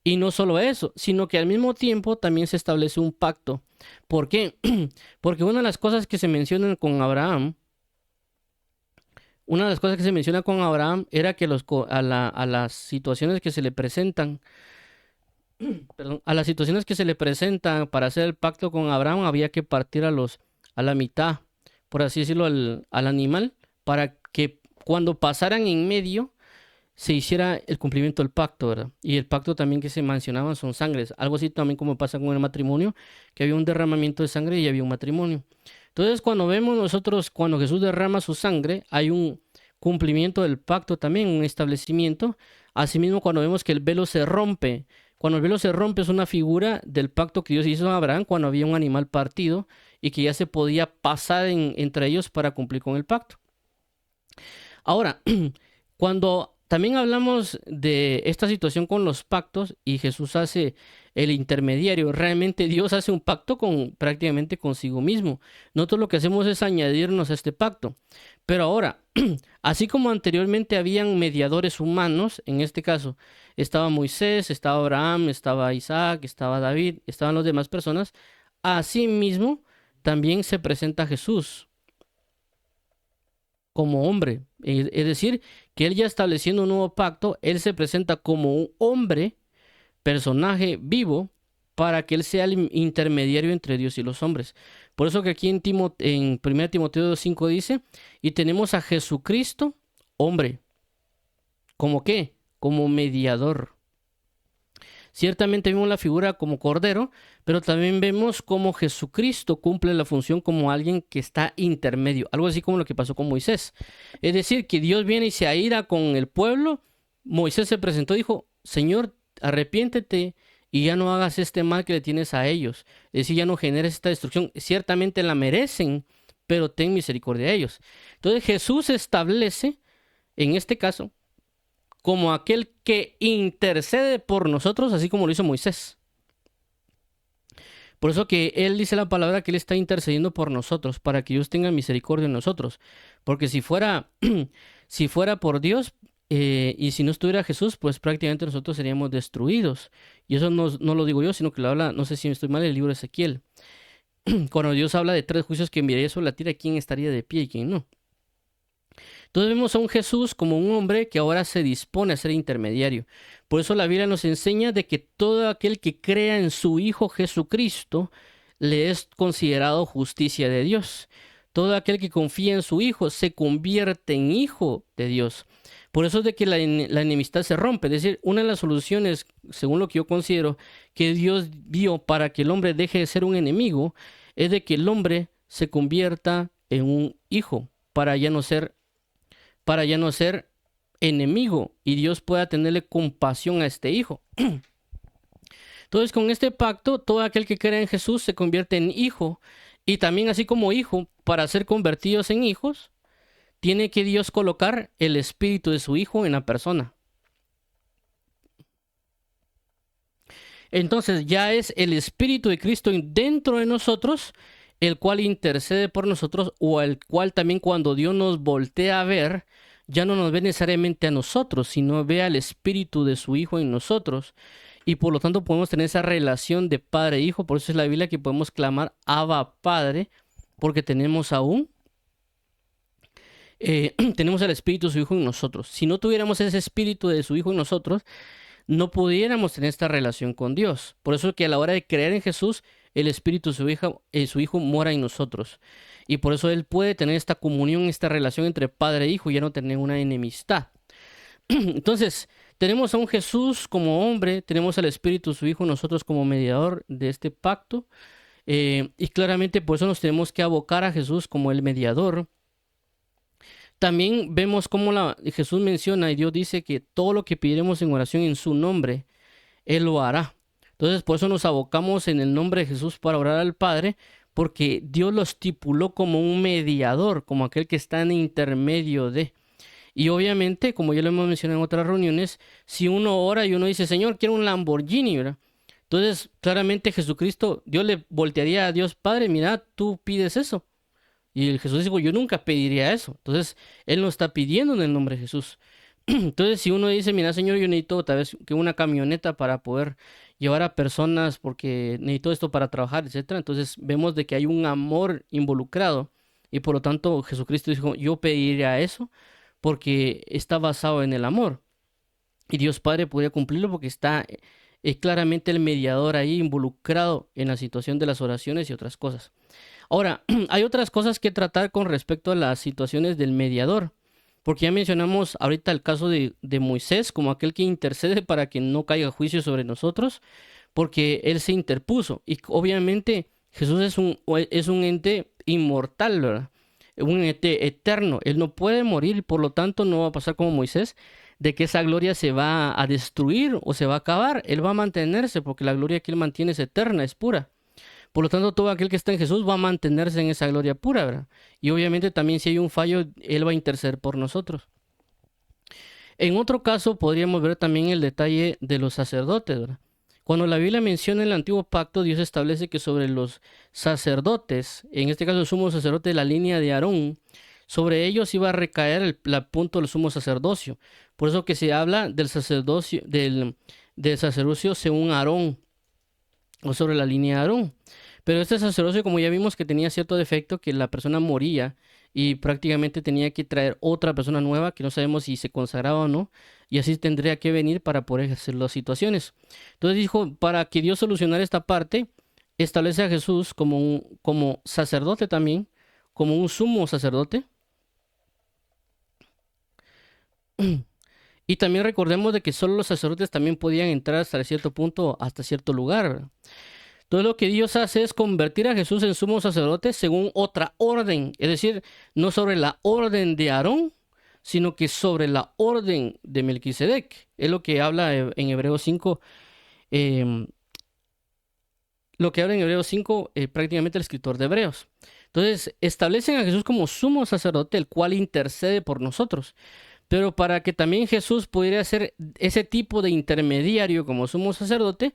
Y no solo eso, sino que al mismo tiempo también se establece un pacto. ¿Por qué? Porque una de las cosas que se mencionan con Abraham, una de las cosas que se menciona con Abraham era que a las situaciones que se le presentan, perdón, a las situaciones que se le presentan para hacer el pacto con Abraham, había que partir a la mitad, por así decirlo, al animal, para que cuando pasaran en medio se hiciera el cumplimiento del pacto, ¿verdad? Y el pacto también que se mencionaban son sangres, algo así también como pasa con el matrimonio, que había un derramamiento de sangre y había un matrimonio. Entonces, cuando vemos nosotros, cuando Jesús derrama su sangre, hay un cumplimiento del pacto también, un establecimiento. Asimismo, cuando vemos que el velo se rompe, cuando el velo se rompe es una figura del pacto que Dios hizo a Abraham cuando había un animal partido y que ya se podía pasar entre ellos para cumplir con el pacto. Ahora, cuando también hablamos de esta situación con los pactos y Jesús hace el intermediario, realmente Dios hace un pacto prácticamente consigo mismo. Nosotros lo que hacemos es añadirnos a este pacto. Pero ahora, así como anteriormente habían mediadores humanos, en este caso estaba Moisés, estaba Abraham, estaba Isaac, estaba David, estaban las demás personas, así mismo también se presenta Jesús como hombre. Es decir, que él ya estableciendo un nuevo pacto, él se presenta como un hombre, personaje vivo, para que él sea el intermediario entre Dios y los hombres. Por eso que aquí en 1 Timoteo 5 dice, y tenemos a Jesucristo, hombre. ¿Cómo qué? Como mediador. Ciertamente vemos la figura como cordero, pero también vemos cómo Jesucristo cumple la función como alguien que está intermedio, algo así como lo que pasó con Moisés. Es decir, que Dios viene y se aira con el pueblo. Moisés se presentó y dijo, Señor, arrepiéntete y ya no hagas este mal que le tienes a ellos. Es decir, ya no generes esta destrucción. Ciertamente la merecen, pero ten misericordia de ellos. Entonces Jesús establece, en este caso, como aquel que intercede por nosotros, así como lo hizo Moisés. Por eso que él dice la palabra que él está intercediendo por nosotros, para que Dios tenga misericordia en nosotros. Porque si fuera, si fuera por Dios y si no estuviera Jesús, pues prácticamente nosotros seríamos destruidos. Y eso no lo digo yo, sino que lo habla, no sé si me estoy mal, el libro de Ezequiel. Cuando Dios habla de 3 juicios que enviaría sobre la tierra, ¿quién estaría de pie y quién no? Entonces vemos a un Jesús como un hombre que ahora se dispone a ser intermediario. Por eso la Biblia nos enseña de que todo aquel que crea en su Hijo Jesucristo le es considerado justicia de Dios. Todo aquel que confía en su Hijo se convierte en hijo de Dios. Por eso es de que la enemistad se rompe. Es decir, una de las soluciones, según lo que yo considero, que Dios vio para que el hombre deje de ser un enemigo, es de que el hombre se convierta en un hijo para ya no ser enemigo y Dios pueda tenerle compasión a este hijo. Entonces, con este pacto, todo aquel que cree en Jesús se convierte en hijo y también así como hijo, para ser convertidos en hijos, tiene que Dios colocar el espíritu de su hijo en la persona. Entonces, ya es el espíritu de Cristo dentro de nosotros, el cual intercede por nosotros, o el cual también cuando Dios nos voltea a ver, ya no nos ve necesariamente a nosotros, sino ve al espíritu de su Hijo en nosotros. Y por lo tanto podemos tener esa relación de padre e hijo. Por eso es la Biblia que podemos clamar Abba Padre, porque tenemos aún, tenemos al espíritu de su Hijo en nosotros. Si no tuviéramos ese espíritu de su Hijo en nosotros, no pudiéramos tener esta relación con Dios. Por eso que a la hora de creer en Jesús, el Espíritu de su Hijo mora en nosotros. Y por eso Él puede tener esta comunión, esta relación entre Padre e Hijo y ya no tener una enemistad. Entonces, tenemos a un Jesús como hombre, tenemos al Espíritu de su Hijo nosotros como mediador de este pacto. Y claramente por eso nos tenemos que abocar a Jesús como el mediador. También vemos cómo Jesús menciona y Dios dice que todo lo que pediremos en oración en su nombre, Él lo hará. Entonces, por eso nos abocamos en el nombre de Jesús para orar al Padre, porque Dios lo estipuló como un mediador, como aquel que está en intermedio de. Y obviamente, como ya lo hemos mencionado en otras reuniones, si uno ora y uno dice, Señor, quiero un Lamborghini, ¿verdad? Entonces, claramente Jesucristo, Dios le voltearía a Dios Padre, mira, tú pides eso. Y el Jesús dijo, yo nunca pediría eso. Entonces, Él no está pidiendo en el nombre de Jesús. Entonces, si uno dice, mira, Señor, yo necesito tal vez que una camioneta para poder llevar a personas porque necesito esto para trabajar, etcétera. Entonces, vemos de que hay un amor involucrado y por lo tanto Jesucristo dijo, yo pediría eso porque está basado en el amor. Y Dios Padre podría cumplirlo porque está claramente el mediador ahí involucrado en la situación de las oraciones y otras cosas. Ahora, hay otras cosas que tratar con respecto a las situaciones del mediador, porque ya mencionamos ahorita el caso de Moisés como aquel que intercede para que no caiga juicio sobre nosotros, porque él se interpuso. Y obviamente Jesús es un ente inmortal, ¿verdad? Un ente eterno. Él no puede morir y por lo tanto no va a pasar como Moisés, de que esa gloria se va a destruir o se va a acabar. Él va a mantenerse porque la gloria que él mantiene es eterna, es pura. Por lo tanto, todo aquel que está en Jesús va a mantenerse en esa gloria pura, ¿verdad? Y obviamente también si hay un fallo, Él va a interceder por nosotros. En otro caso, podríamos ver también el detalle de los sacerdotes, ¿verdad? Cuando la Biblia menciona el antiguo pacto, Dios establece que sobre los sacerdotes, en este caso el sumo sacerdote de la línea de Aarón, sobre ellos iba a recaer el punto del sumo sacerdocio. Por eso que se habla del sacerdocio, del sacerdocio según Aarón, o sobre la línea de Aarón. Pero este sacerdocio, como ya vimos, que tenía cierto defecto, que la persona moría y prácticamente tenía que traer otra persona nueva, que no sabemos si se consagraba o no, y así tendría que venir para poder ejercer las situaciones. Entonces dijo, para que Dios solucionara esta parte, establece a Jesús como sacerdote también, como un sumo sacerdote. Y también recordemos de que solo los sacerdotes también podían entrar hasta cierto punto, hasta cierto lugar, ¿verdad? Todo lo que Dios hace es convertir a Jesús en sumo sacerdote según otra orden, es decir, no sobre la orden de Aarón, sino que sobre la orden de Melquisedec. Es lo que habla en Hebreos 5, em, lo que habla en Hebreos 5 prácticamente el escritor de Hebreos. Entonces, establecen a Jesús como sumo sacerdote, el cual intercede por nosotros. Pero para que también Jesús pudiera ser ese tipo de intermediario como sumo sacerdote,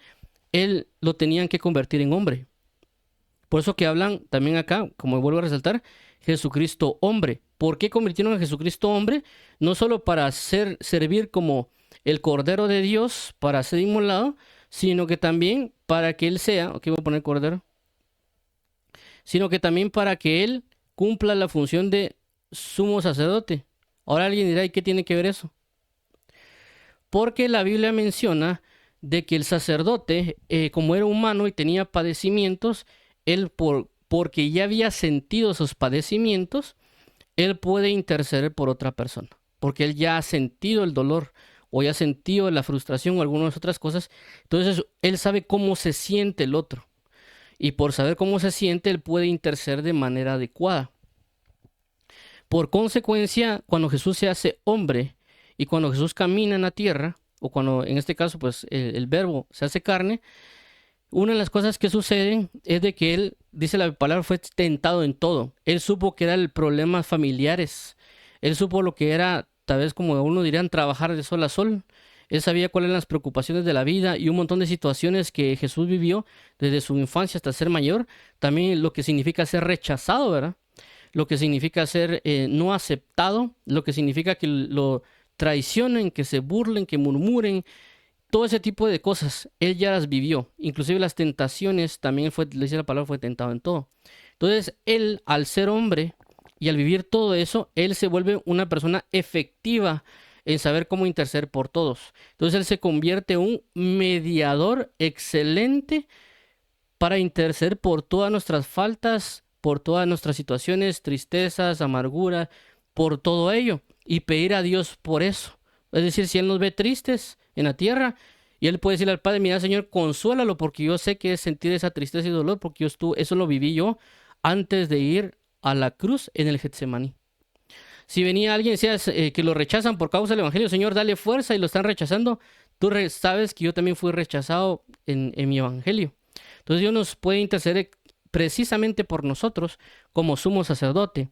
él lo tenían que convertir en hombre. Por eso que hablan también acá, como vuelvo a resaltar, Jesucristo hombre. ¿Por qué convirtieron a Jesucristo hombre? No solo para servir como el Cordero de Dios, para ser inmolado, sino que también para que Él sea, aquí voy a poner Cordero, sino que también para que Él cumpla la función de sumo sacerdote. Ahora alguien dirá, ¿y qué tiene que ver eso? Porque la Biblia menciona de que el sacerdote, como era humano y tenía padecimientos, él porque ya había sentido esos padecimientos, él puede interceder por otra persona, porque él ya ha sentido el dolor o ya ha sentido la frustración o algunas otras cosas, entonces él sabe cómo se siente el otro y por saber cómo se siente, él puede interceder de manera adecuada. Por consecuencia, cuando Jesús se hace hombre y cuando Jesús camina en la tierra, o cuando en este caso pues el verbo se hace carne, una de las cosas que suceden es de que él, dice la palabra, fue tentado en todo. Él supo que eran problemas familiares. Él supo lo que era, tal vez como uno dirían, trabajar de sol a sol. Él sabía cuáles eran las preocupaciones de la vida y un montón de situaciones que Jesús vivió desde su infancia hasta ser mayor. También lo que significa ser rechazado, ¿verdad? Lo que significa ser no aceptado, lo que significa que lo traicionen, que se burlen, que murmuren, todo ese tipo de cosas, él ya las vivió. Inclusive las tentaciones, también fue, le dice la palabra, fue tentado en todo. Entonces, él, al ser hombre y al vivir todo eso, él se vuelve una persona efectiva en saber cómo interceder por todos. Entonces, él se convierte en un mediador excelente para interceder por todas nuestras faltas, por todas nuestras situaciones, tristezas, amargura, por todo ello, y pedir a Dios por eso. Es decir, si Él nos ve tristes en la tierra, y Él puede decirle al Padre, mira Señor, consuélalo, porque yo sé que es sentir esa tristeza y dolor, porque eso lo viví yo antes de ir a la cruz en el Getsemaní. Si venía alguien y decía que lo rechazan por causa del Evangelio, Señor, dale fuerza y lo están rechazando, tú sabes que yo también fui rechazado en mi Evangelio. Entonces Dios nos puede interceder precisamente por nosotros como sumo sacerdote.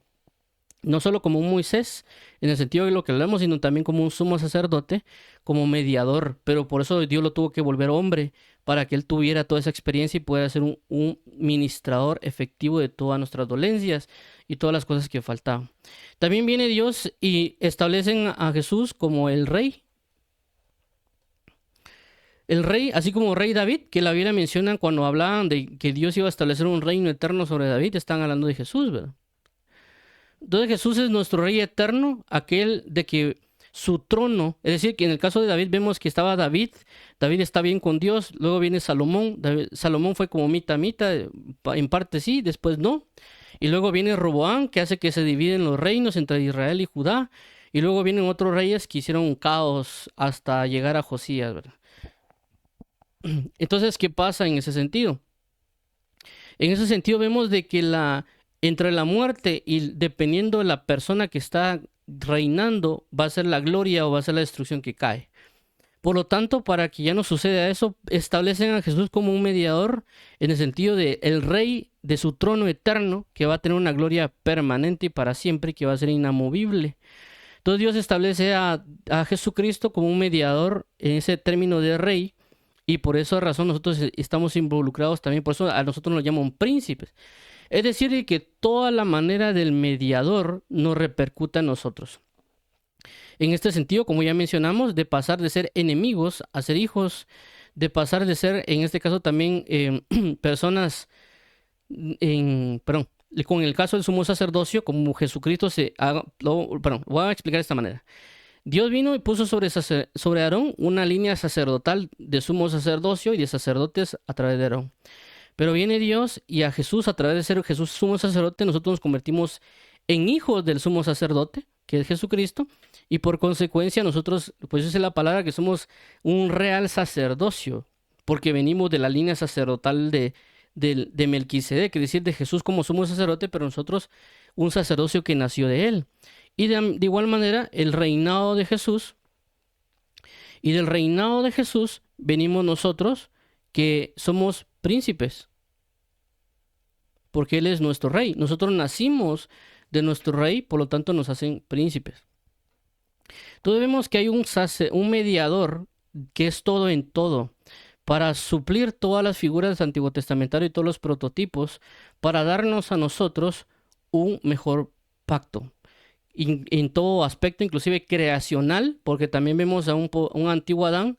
No solo como un Moisés, en el sentido de lo que hablamos, sino también como un sumo sacerdote, como mediador. Pero por eso Dios lo tuvo que volver hombre, para que él tuviera toda esa experiencia y pudiera ser un ministrador efectivo de todas nuestras dolencias y todas las cosas que faltaban. También viene Dios y establecen a Jesús como el rey. El rey, así como rey David, que la Biblia menciona cuando hablaban de que Dios iba a establecer un reino eterno sobre David, están hablando de Jesús, ¿verdad? Entonces Jesús es nuestro rey eterno, aquel de que su trono, es decir, que en el caso de David vemos que estaba David, David está bien con Dios, luego viene Salomón, Salomón fue como mitad mitad, en parte sí, después no, y luego viene Roboam, que hace que se dividen los reinos entre Israel y Judá, y luego vienen otros reyes que hicieron un caos hasta llegar a Josías, ¿verdad? Entonces, ¿qué pasa en ese sentido? En ese sentido vemos de que entre la muerte y dependiendo de la persona que está reinando, va a ser la gloria o va a ser la destrucción que cae. Por lo tanto, para que ya no suceda eso, establecen a Jesús como un mediador en el sentido de el rey de su trono eterno, que va a tener una gloria permanente y para siempre, que va a ser inamovible. Entonces Dios establece a Jesucristo como un mediador en ese término de rey, y por esa razón nosotros estamos involucrados también, por eso a nosotros nos llaman príncipes. Es decir, que toda la manera del mediador nos repercuta en nosotros. En este sentido, como ya mencionamos, de pasar de ser enemigos a ser hijos, de pasar de ser, en este caso también, personas, perdón, con el caso del sumo sacerdocio, como Jesucristo perdón, voy a explicar de esta manera. Dios vino y puso sobre Aarón una línea sacerdotal de sumo sacerdocio y de sacerdotes a través de Aarón. Pero viene Dios y a Jesús, a través de ser Jesús sumo sacerdote, nosotros nos convertimos en hijos del sumo sacerdote, que es Jesucristo, y por consecuencia nosotros, pues esa es la palabra, que somos un real sacerdocio, porque venimos de la línea sacerdotal de Melquisedec, es decir, de Jesús como sumo sacerdote, pero nosotros un sacerdocio que nació de él. Y de igual manera, el reinado de Jesús, y del reinado de Jesús venimos nosotros, que somos príncipes, porque Él es nuestro rey. Nosotros nacimos de nuestro rey, por lo tanto nos hacen príncipes. Entonces vemos que hay un mediador que es todo en todo, para suplir todas las figuras del Antiguo Testamentario y todos los prototipos, para darnos a nosotros un mejor pacto. En todo aspecto, inclusive creacional, porque también vemos a un antiguo Adán,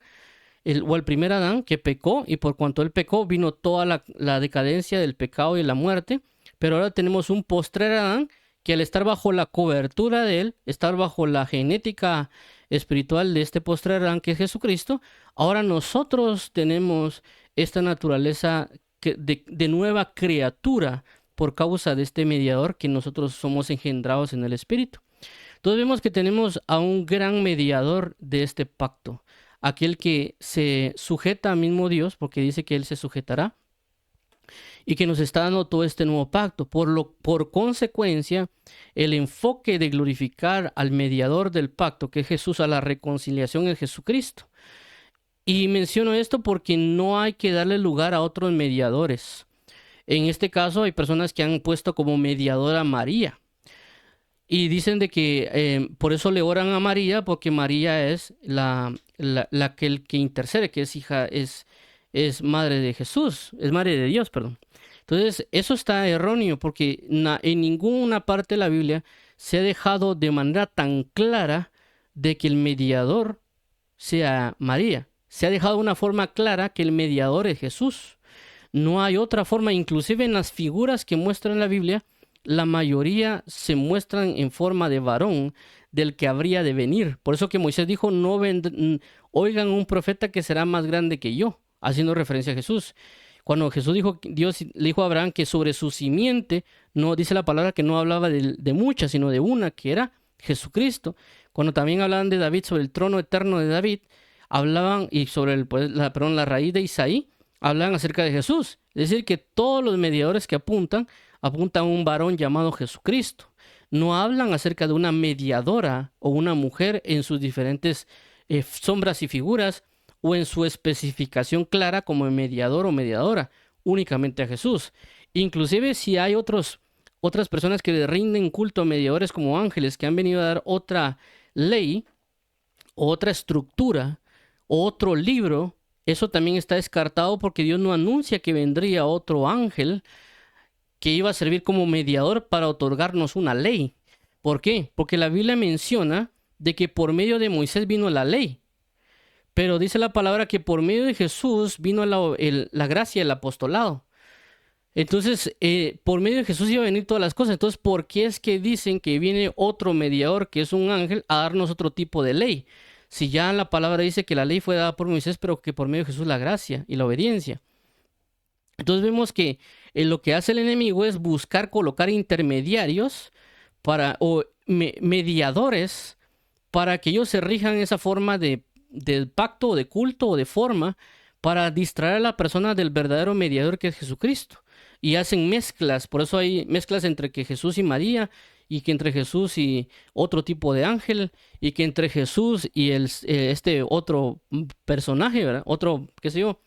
o el primer Adán, que pecó, y por cuanto él pecó vino toda la decadencia del pecado y la muerte. Pero ahora tenemos un postrer Adán, que al estar bajo la cobertura de él, estar bajo la genética espiritual de este postrer Adán, que es Jesucristo, ahora nosotros tenemos esta naturaleza de nueva criatura por causa de este mediador, que nosotros somos engendrados en el Espíritu. Entonces vemos que tenemos a un gran mediador de este pacto, aquel que se sujeta al mismo Dios, porque dice que Él se sujetará, y que nos está dando todo este nuevo pacto. Por consecuencia, el enfoque de glorificar al mediador del pacto, que es Jesús, a la reconciliación, es Jesucristo. Y menciono esto porque no hay que darle lugar a otros mediadores. En este caso hay personas que han puesto como mediadora a María. Y dicen de que por eso le oran a María, porque María es la que intercede, que es hija, es madre de Jesús, es madre de Dios, perdón. Entonces, eso está erróneo, porque en ninguna parte de la Biblia se ha dejado de manera tan clara de que el mediador sea María. Se ha dejado de una forma clara que el mediador es Jesús. No hay otra forma, inclusive en las figuras que muestran la Biblia, la mayoría se muestran en forma de varón, del que habría de venir. Por eso que Moisés dijo, oigan un profeta que será más grande que yo, haciendo referencia a Jesús. Cuando Jesús dijo, Dios le dijo a Abraham que sobre su simiente, no dice la palabra que no hablaba de muchas, sino de una, que era Jesucristo. Cuando también hablaban de David, sobre el trono eterno de David, hablaban, y sobre la raíz de Isaí, hablaban acerca de Jesús. Es decir, que todos los mediadores que apuntan a un varón llamado Jesucristo. No hablan acerca de una mediadora o una mujer en sus diferentes sombras y figuras, o en su especificación clara como mediador o mediadora, únicamente a Jesús. Inclusive si hay otros otras personas que le rinden culto a mediadores como ángeles que han venido a dar otra ley, otra estructura, otro libro, eso también está descartado porque Dios no anuncia que vendría otro ángel que iba a servir como mediador para otorgarnos una ley. ¿Por qué? Porque la Biblia menciona de que por medio de Moisés vino la ley, pero dice la palabra que por medio de Jesús vino la gracia y el apostolado. Entonces, por medio de Jesús iba a venir todas las cosas. Entonces, ¿por qué es que dicen que viene otro mediador, que es un ángel, a darnos otro tipo de ley? Si ya la palabra dice que la ley fue dada por Moisés, pero que por medio de Jesús la gracia y la obediencia. Entonces vemos que lo que hace el enemigo es buscar colocar intermediarios o mediadores para que ellos se rijan esa forma del pacto o de culto o de forma para distraer a la persona del verdadero mediador que es Jesucristo. Y hacen mezclas, por eso hay mezclas entre que Jesús y María, y que entre Jesús y otro tipo de ángel, y que entre Jesús y este otro personaje, ¿verdad? Otro, qué sé yo,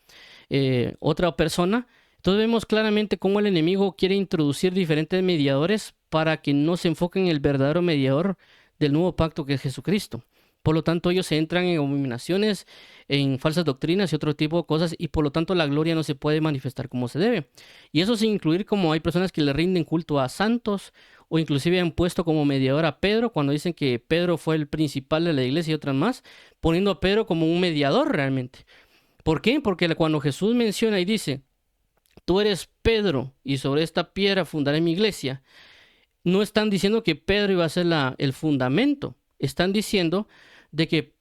otra persona. Entonces vemos claramente cómo el enemigo quiere introducir diferentes mediadores para que no se enfoquen en el verdadero mediador del nuevo pacto que es Jesucristo. Por lo tanto, ellos se entran en abominaciones, en falsas doctrinas y otro tipo de cosas, y por lo tanto la gloria no se puede manifestar como se debe. Y eso sin incluir como hay personas que le rinden culto a santos, o inclusive han puesto como mediador a Pedro, cuando dicen que Pedro fue el principal de la iglesia y otras más, poniendo a Pedro como un mediador realmente. ¿Por qué? Porque cuando Jesús menciona y dice, tú eres Pedro, y sobre esta piedra fundaré mi iglesia, no están diciendo que Pedro iba a ser el fundamento, están diciendo de que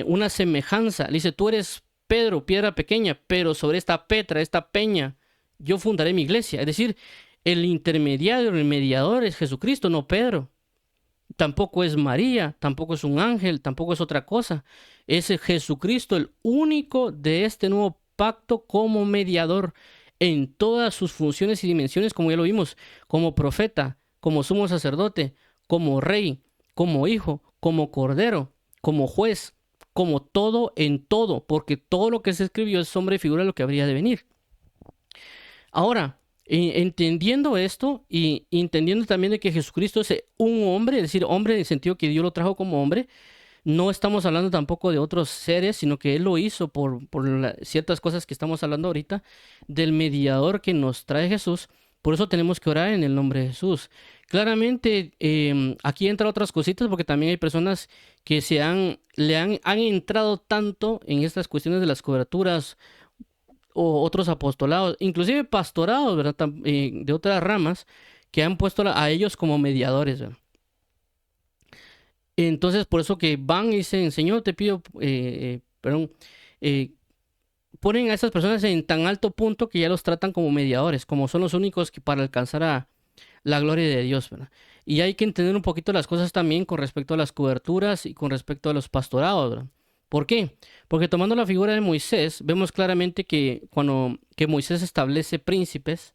una semejanza, le dice, tú eres Pedro, piedra pequeña, pero sobre esta Petra, esta peña, yo fundaré mi iglesia. Es decir, el intermediario, el mediador es Jesucristo, no Pedro. Tampoco es María, tampoco es un ángel, tampoco es otra cosa. Es Jesucristo, el único de este nuevo pacto como mediador en todas sus funciones y dimensiones, como ya lo vimos, como profeta, como sumo sacerdote, como rey, como hijo, como cordero, como juez, como todo en todo, porque todo lo que se escribió es sombra y figura de lo que habría de venir. Ahora, entendiendo esto y entendiendo también de que Jesucristo es un hombre, es decir, hombre en el sentido que Dios lo trajo como hombre, no estamos hablando tampoco de otros seres, sino que Él lo hizo por ciertas cosas que estamos hablando ahorita, del mediador que nos trae Jesús. Por eso tenemos que orar en el nombre de Jesús. Claramente, aquí entran otras cositas porque también hay personas que han entrado tanto en estas cuestiones de las coberturas o otros apostolados, inclusive pastorados, ¿verdad? De otras ramas, que han puesto a ellos como mediadores, ¿verdad? Entonces, por eso que van y dicen, Señor, te pido, perdón, eh, ponen a estas personas en tan alto punto que ya los tratan como mediadores, como son los únicos que para alcanzar a la gloria de Dios, ¿verdad? Y hay que entender un poquito las cosas también con respecto a las coberturas y con respecto a los pastorados, ¿verdad? ¿Por qué? Porque tomando la figura de Moisés, vemos claramente que que Moisés establece príncipes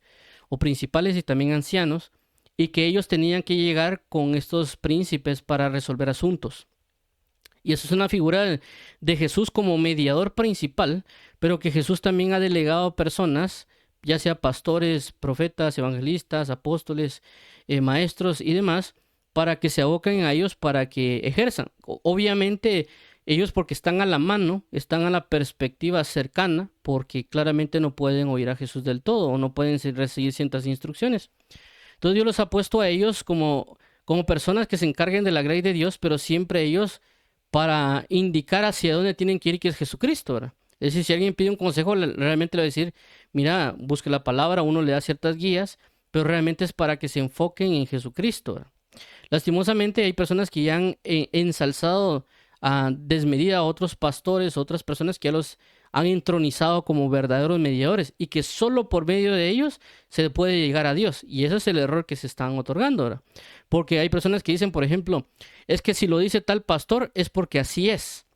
o principales y también ancianos, y que ellos tenían que llegar con estos príncipes para resolver asuntos. Y eso es una figura de Jesús como mediador principal, pero que Jesús también ha delegado a personas, ya sea pastores, profetas, evangelistas, apóstoles, maestros y demás, para que se aboquen a ellos para que ejerzan. Obviamente ellos porque están a la mano, están a la perspectiva cercana, porque claramente no pueden oír a Jesús del todo o no pueden recibir ciertas instrucciones. Entonces Dios los ha puesto a ellos como personas que se encarguen de la gracia de Dios, pero siempre ellos para indicar hacia dónde tienen que ir, que es Jesucristo, ¿verdad? Es decir, si alguien pide un consejo, realmente le va a decir, mira, busque la palabra, uno le da ciertas guías, pero realmente es para que se enfoquen en Jesucristo, ¿verdad? Lastimosamente hay personas que ya han ensalzado a desmedida a otros pastores, otras personas que ya los han entronizado como verdaderos mediadores y que solo por medio de ellos se puede llegar a Dios. Y ese es el error que se están otorgando ahora. Porque hay personas que dicen, por ejemplo, es que si lo dice tal pastor es porque así es.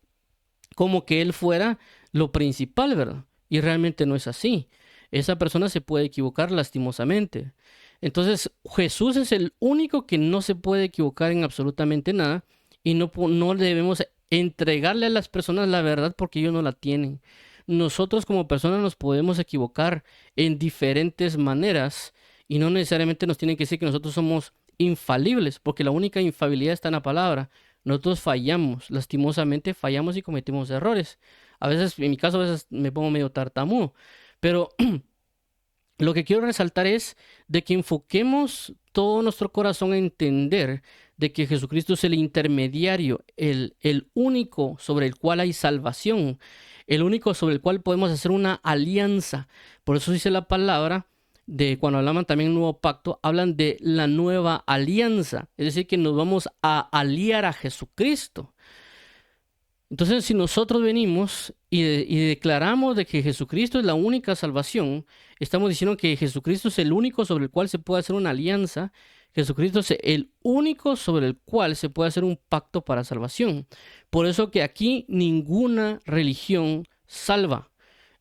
Como que él fuera lo principal, ¿verdad? Y realmente no es así. Esa persona se puede equivocar lastimosamente. Entonces, Jesús es el único que no se puede equivocar en absolutamente nada y no debemos entregarle a las personas la verdad porque ellos no la tienen. Nosotros como personas nos podemos equivocar en diferentes maneras y no necesariamente nos tienen que decir que nosotros somos infalibles, porque la única infalibilidad está en la palabra. Nosotros fallamos, lastimosamente fallamos y cometimos errores. A veces, en mi caso, a veces me pongo medio tartamudo, pero lo que quiero resaltar es de que enfoquemos todo nuestro corazón a entender de que Jesucristo es el intermediario, el único sobre el cual hay salvación, el único sobre el cual podemos hacer una alianza. Por eso dice la palabra de cuando hablan también nuevo pacto, hablan de la nueva alianza, es decir, que nos vamos a aliar a Jesucristo. Entonces, si nosotros venimos y declaramos de que Jesucristo es la única salvación, estamos diciendo que Jesucristo es el único sobre el cual se puede hacer una alianza. Jesucristo es el único sobre el cual se puede hacer un pacto para salvación. Por eso que aquí ninguna religión salva.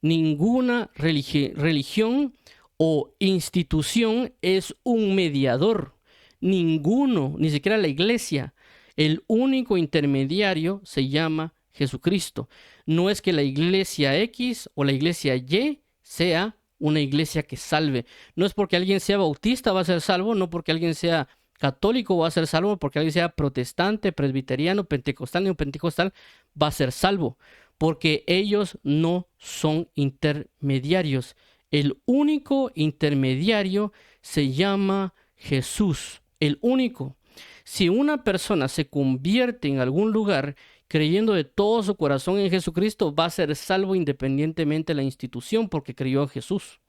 Ninguna religión o institución es un mediador. Ninguno, ni siquiera la iglesia. El único intermediario se llama Jesucristo. No es que la iglesia X o la iglesia Y sea una iglesia que salve. No es porque alguien sea bautista va a ser salvo, no porque alguien sea católico va a ser salvo, porque alguien sea protestante, presbiteriano, pentecostal, neopentecostal va a ser salvo, porque ellos no son intermediarios. El único intermediario se llama Jesús, el único. Si una persona se convierte en algún lugar creyendo de todo su corazón en Jesucristo, va a ser salvo independientemente de la institución porque creyó en Jesús.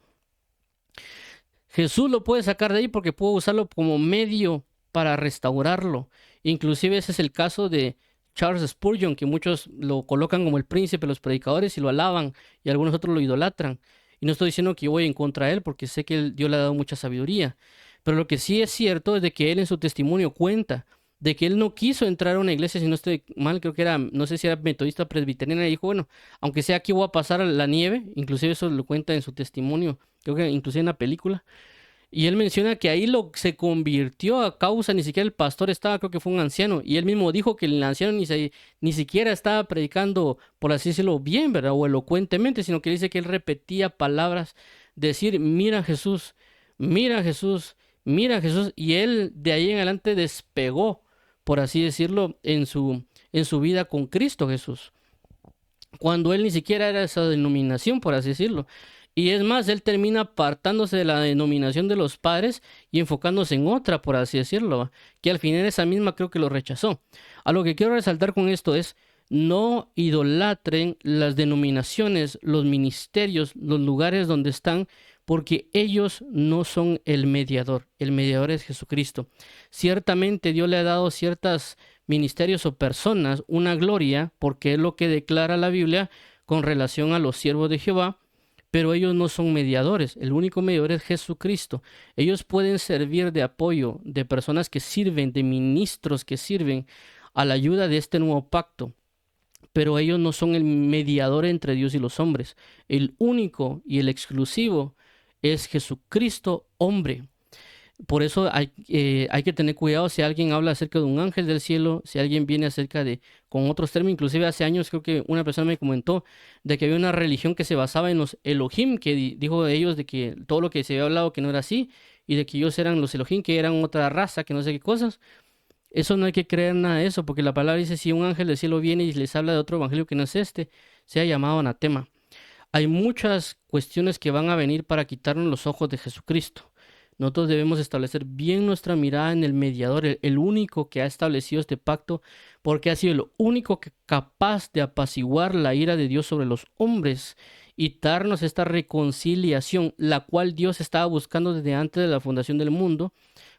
Jesús lo puede sacar de ahí porque puede usarlo como medio para restaurarlo. Inclusive ese es el caso de Charles Spurgeon, que muchos lo colocan como el príncipe de los predicadores y lo alaban, y algunos otros lo idolatran. Y no estoy diciendo que yo voy en contra de él porque sé que Dios le ha dado mucha sabiduría. Pero lo que sí es cierto es de que él en su testimonio cuenta de que él no quiso entrar a una iglesia, si no estoy mal, creo que era, no sé si era metodista presbiteriana, y dijo, bueno, aunque sea aquí voy a pasar a la nieve, inclusive eso lo cuenta en su testimonio, creo que inclusive en la película, y él menciona que ahí se convirtió a causa, ni siquiera el pastor estaba, creo que fue un anciano, y él mismo dijo que el anciano ni siquiera estaba predicando, por así decirlo, bien, ¿verdad? O elocuentemente, sino que dice que él repetía palabras, decir, mira Jesús, mira Jesús, mira Jesús, y él de ahí en adelante despegó, por así decirlo, en su vida con Cristo Jesús, cuando él ni siquiera era esa denominación, por así decirlo. Y es más, él termina apartándose de la denominación de los padres y enfocándose en otra, por así decirlo, que al final esa misma creo que lo rechazó. A lo que quiero resaltar con esto es, no idolatren las denominaciones, los ministerios, los lugares donde están, porque ellos no son el mediador es Jesucristo. Ciertamente Dios le ha dado ciertos ministerios o personas una gloria, porque es lo que declara la Biblia con relación a los siervos de Jehová, pero ellos no son mediadores. El único mediador es Jesucristo. Ellos pueden servir de apoyo, de personas que sirven, de ministros que sirven a la ayuda de este nuevo pacto, pero ellos no son el mediador entre Dios y los hombres. El único y el exclusivo es Jesucristo, hombre. Por eso hay que tener cuidado si alguien habla acerca de un ángel del cielo, si alguien viene acerca de, con otros términos, inclusive hace años creo que una persona me comentó de que había una religión que se basaba en los Elohim, que dijo de ellos de que todo lo que se había hablado que no era así, y de que ellos eran los Elohim, que eran otra raza, que no sé qué cosas. Eso no hay que creer nada de eso, porque la palabra dice, si un ángel del cielo viene y les habla de otro evangelio que no es este, sea llamado anatema. Hay muchas cuestiones que van a venir para quitarnos los ojos de Jesucristo. Nosotros debemos establecer bien nuestra mirada en el mediador, el único que ha establecido este pacto, porque ha sido el único capaz de apaciguar la ira de Dios sobre los hombres y darnos esta reconciliación, la cual Dios estaba buscando desde antes de la fundación del mundo,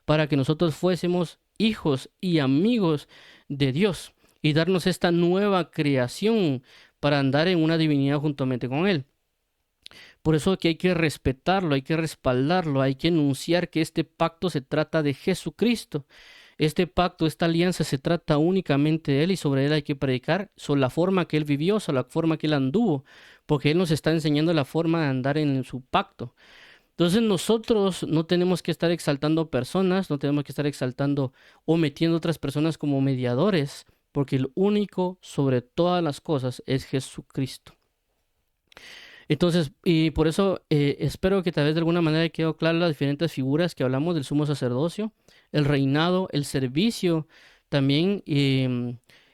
para que nosotros fuésemos hijos y amigos de Dios y darnos esta nueva creación para andar en una divinidad juntamente con Él. Por eso que hay que respetarlo, hay que respaldarlo, hay que anunciar que este pacto se trata de Jesucristo. Este pacto, esta alianza se trata únicamente de Él y sobre Él hay que predicar, sobre la forma que Él vivió, sobre la forma que Él anduvo, porque Él nos está enseñando la forma de andar en su pacto. Entonces nosotros no tenemos que estar exaltando personas, no tenemos que estar exaltando o metiendo otras personas como mediadores, porque el único sobre todas las cosas es Jesucristo. Entonces, y por eso espero que tal vez de alguna manera haya quedado claras las diferentes figuras que hablamos del sumo sacerdocio, el reinado, el servicio, también,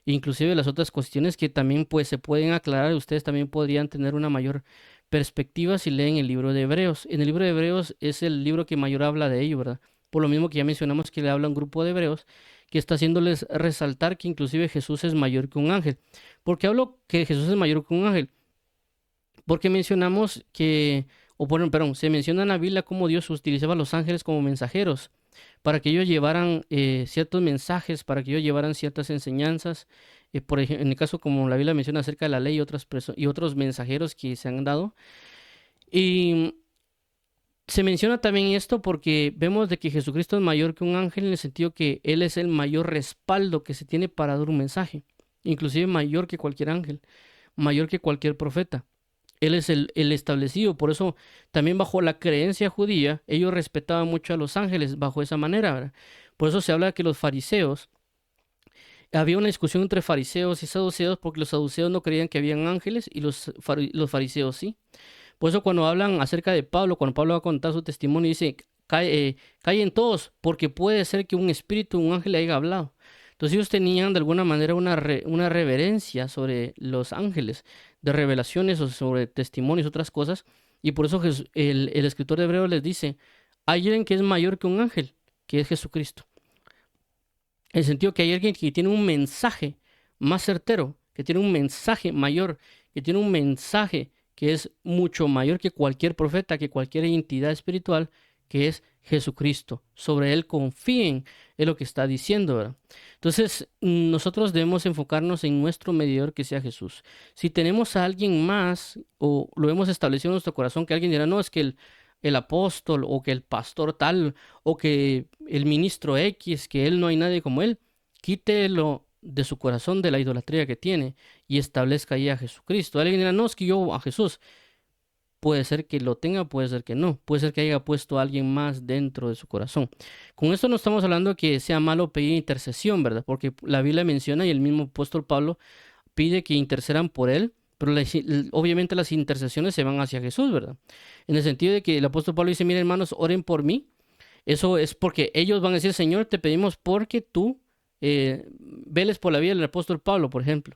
inclusive las otras cuestiones que también pues se pueden aclarar. Ustedes también podrían tener una mayor perspectiva si leen el libro de Hebreos. En el libro de Hebreos es el libro que mayor habla de ello, ¿verdad? Por lo mismo que ya mencionamos que le habla un grupo de hebreos que está haciéndoles resaltar que inclusive Jesús es mayor que un ángel. ¿Por qué hablo que Jesús es mayor que un ángel? Porque mencionamos que, o bueno, perdón, se menciona en la Biblia cómo Dios utilizaba a los ángeles como mensajeros para que ellos llevaran ciertos mensajes, para que ellos llevaran ciertas enseñanzas. Por ejemplo, en el caso como la Biblia menciona acerca de la ley y otros mensajeros que se han dado. Y se menciona también esto porque vemos de que Jesucristo es mayor que un ángel en el sentido que Él es el mayor respaldo que se tiene para dar un mensaje, inclusive mayor que cualquier ángel, mayor que cualquier profeta. Él es el establecido, por eso también bajo la creencia judía, ellos respetaban mucho a los ángeles bajo esa manera, ¿verdad? Por eso se habla que los fariseos, había una discusión entre fariseos y saduceos porque los saduceos no creían que habían ángeles y los fariseos sí. Por eso cuando hablan acerca de Pablo, cuando Pablo va a contar su testimonio, dice, callen todos, porque puede ser que un espíritu, un ángel le haya hablado. Entonces ellos tenían de alguna manera una reverencia sobre los ángeles, de revelaciones o sobre testimonios, otras cosas, y por eso el escritor de Hebreos les dice, hay alguien que es mayor que un ángel, que es Jesucristo. En el sentido que hay alguien que tiene un mensaje más certero, que tiene un mensaje mayor, que tiene un mensaje que es mucho mayor que cualquier profeta, que cualquier entidad espiritual, que es Jesucristo. Sobre él confíen, es lo que está diciendo, ¿verdad? Entonces, nosotros debemos enfocarnos en nuestro mediador que sea Jesús. Si tenemos a alguien más, o lo hemos establecido en nuestro corazón, que alguien dirá, no, es que el apóstol, o que el pastor tal, o que el ministro X, que él no hay nadie como él, quítelo de su corazón de la idolatría que tiene y establezca ahí a Jesucristo. Alguien dirá, no, es que yo a Jesús. Puede ser que lo tenga, puede ser que no. Puede ser que haya puesto a alguien más dentro de su corazón. Con esto no estamos hablando que sea malo pedir intercesión, ¿verdad? Porque la Biblia menciona y el mismo apóstol Pablo pide que intercedan por él, pero obviamente las intercesiones se van hacia Jesús, ¿verdad? En el sentido de que el apóstol Pablo dice, miren hermanos, oren por mí. Eso es porque ellos van a decir, Señor, te pedimos porque tú veles por la vida del apóstol Pablo, por ejemplo.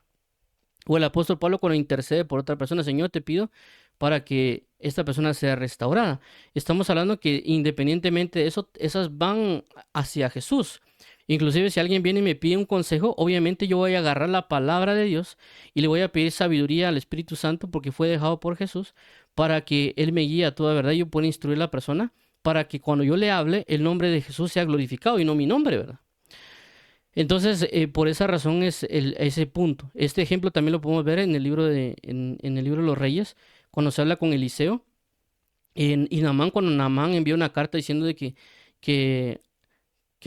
O el apóstol Pablo cuando intercede por otra persona, Señor, te pido para que esta persona sea restaurada. Estamos hablando que independientemente de eso, esas van hacia Jesús. Inclusive si alguien viene y me pide un consejo, obviamente yo voy a agarrar la palabra de Dios y le voy a pedir sabiduría al Espíritu Santo porque fue dejado por Jesús para que Él me guíe a toda verdad y yo pueda instruir a la persona para que cuando yo le hable, el nombre de Jesús sea glorificado y no mi nombre, ¿verdad? Entonces, por esa razón es ese punto. Este ejemplo también lo podemos ver en el libro en el libro de los Reyes, cuando se habla con Eliseo. Y Naamán, cuando Naamán envía una carta diciendo de que, que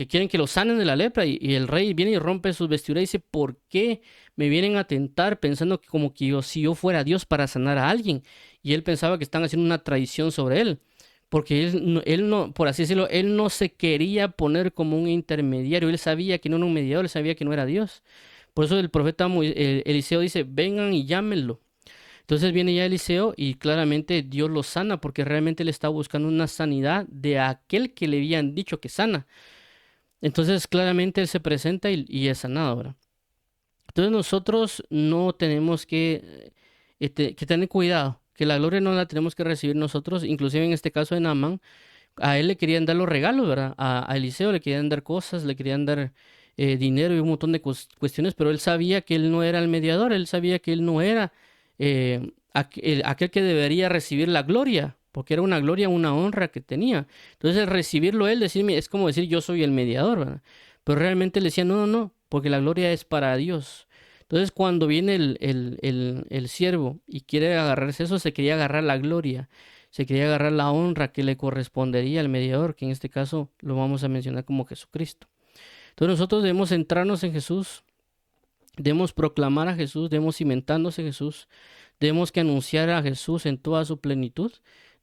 quieren que lo sanen de la lepra, y el rey viene y rompe sus vestiduras y dice, ¿por qué me vienen a tentar pensando que como que si yo fuera Dios para sanar a alguien? Y él pensaba que están haciendo una traición sobre él. Porque él no, por así decirlo, él no se quería poner como un intermediario. Él sabía que no era un mediador, él sabía que no era Dios. Por eso el profeta Eliseo dice, vengan y llámenlo. Entonces viene ya Eliseo y claramente Dios lo sana porque realmente le está buscando una sanidad de aquel que le habían dicho que sana. Entonces claramente él se presenta y es sanado ahora. Entonces nosotros no tenemos que tener cuidado, que la gloria no la tenemos que recibir nosotros, inclusive en este caso de Naamán, a él le querían dar los regalos, ¿verdad? A Eliseo le querían dar cosas, le querían dar dinero y un montón de cuestiones, pero él sabía que él no era el mediador, él sabía que él no era aquel que debería recibir la gloria, porque era una gloria, una honra que tenía. Entonces, el recibirlo él, decirme, es como decir yo soy el mediador, ¿verdad? Pero realmente le decía, no, no, no, porque la gloria es para Dios. Entonces, cuando viene el siervo y quiere agarrarse eso, se quería agarrar la gloria, se quería agarrar la honra que le correspondería al mediador, que en este caso lo vamos a mencionar como Jesucristo. Entonces, nosotros debemos centrarnos en Jesús, debemos proclamar a Jesús, debemos cimentarnos en Jesús, debemos que anunciar a Jesús en toda su plenitud,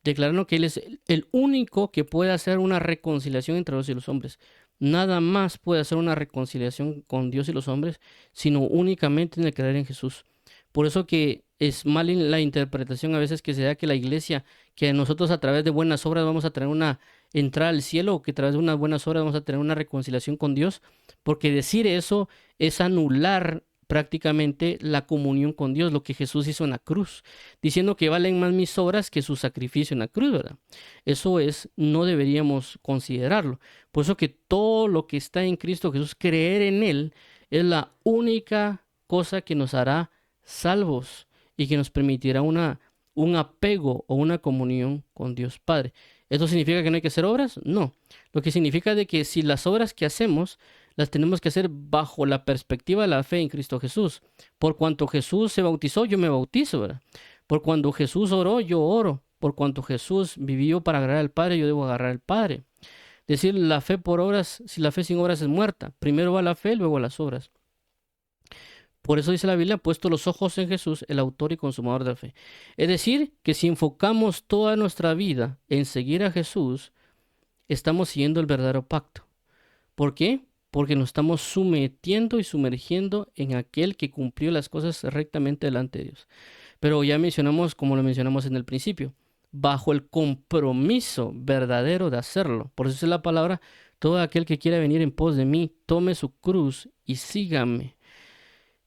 declarando que Él es el único que puede hacer una reconciliación entre Dios y los hombres. Nada más puede hacer una reconciliación con Dios y los hombres, sino únicamente en el creer en Jesús. Por eso que es mal en la interpretación a veces que se da que la iglesia, que nosotros a través de buenas obras vamos a tener una entrada al cielo, o que a través de unas buenas obras vamos a tener una reconciliación con Dios, porque decir eso es anular prácticamente la comunión con Dios, lo que Jesús hizo en la cruz, diciendo que valen más mis obras que su sacrificio en la cruz, ¿verdad? Eso es, no deberíamos considerarlo. Por eso que todo lo que está en Cristo Jesús, creer en Él, es la única cosa que nos hará salvos y que nos permitirá un apego o una comunión con Dios Padre. ¿Esto significa que no hay que hacer obras? No. Lo que significa de que si las obras que hacemos las tenemos que hacer bajo la perspectiva de la fe en Cristo Jesús. Por cuanto Jesús se bautizó, yo me bautizo, ¿verdad? Por cuando Jesús oró, yo oro. Por cuanto Jesús vivió para agarrar al Padre, yo debo agarrar al Padre. Decir la fe por obras, si la fe sin obras es muerta. Primero va la fe, luego las obras. Por eso dice la Biblia, puesto los ojos en Jesús, el autor y consumador de la fe. Es decir, que si enfocamos toda nuestra vida en seguir a Jesús, estamos siguiendo el verdadero pacto. ¿Por qué? Porque nos estamos sometiendo y sumergiendo en aquel que cumplió las cosas rectamente delante de Dios. Pero ya mencionamos, como lo mencionamos en el principio, bajo el compromiso verdadero de hacerlo. Por eso es la palabra, todo aquel que quiera venir en pos de mí, tome su cruz y sígame.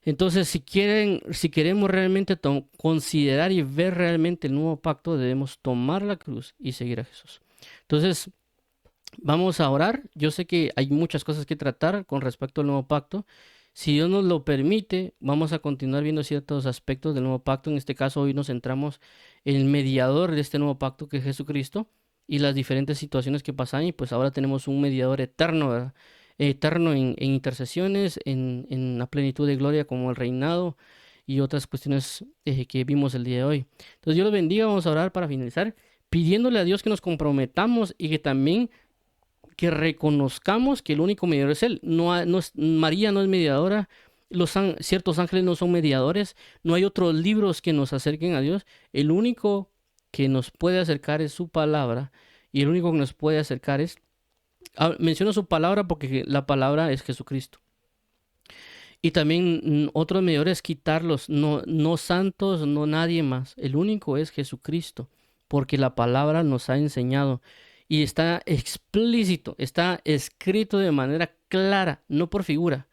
Entonces, si queremos realmente considerar y ver realmente el nuevo pacto, debemos tomar la cruz y seguir a Jesús. Entonces, vamos a orar. Yo sé que hay muchas cosas que tratar con respecto al nuevo pacto. Si Dios nos lo permite, vamos a continuar viendo ciertos aspectos del nuevo pacto. En este caso, hoy nos centramos en el mediador de este nuevo pacto, que es Jesucristo, y las diferentes situaciones que pasan. Y pues ahora tenemos un mediador eterno, ¿verdad? Eterno en intercesiones, en la plenitud de gloria como el reinado y otras cuestiones que vimos el día de hoy. Entonces, Dios los bendiga. Vamos a orar para finalizar, pidiéndole a Dios que nos comprometamos y que también que reconozcamos que el único mediador es Él. María no es mediadora, ciertos ángeles no son mediadores, no hay otros libros que nos acerquen a Dios. El único que nos puede acercar es su palabra, y el único que nos puede acercar es, menciono su palabra porque la palabra es Jesucristo. Y también otros mediadores quitarlos, no santos, no nadie más. El único es Jesucristo, porque la palabra nos ha enseñado. Y está explícito, está escrito de manera clara, no por figura.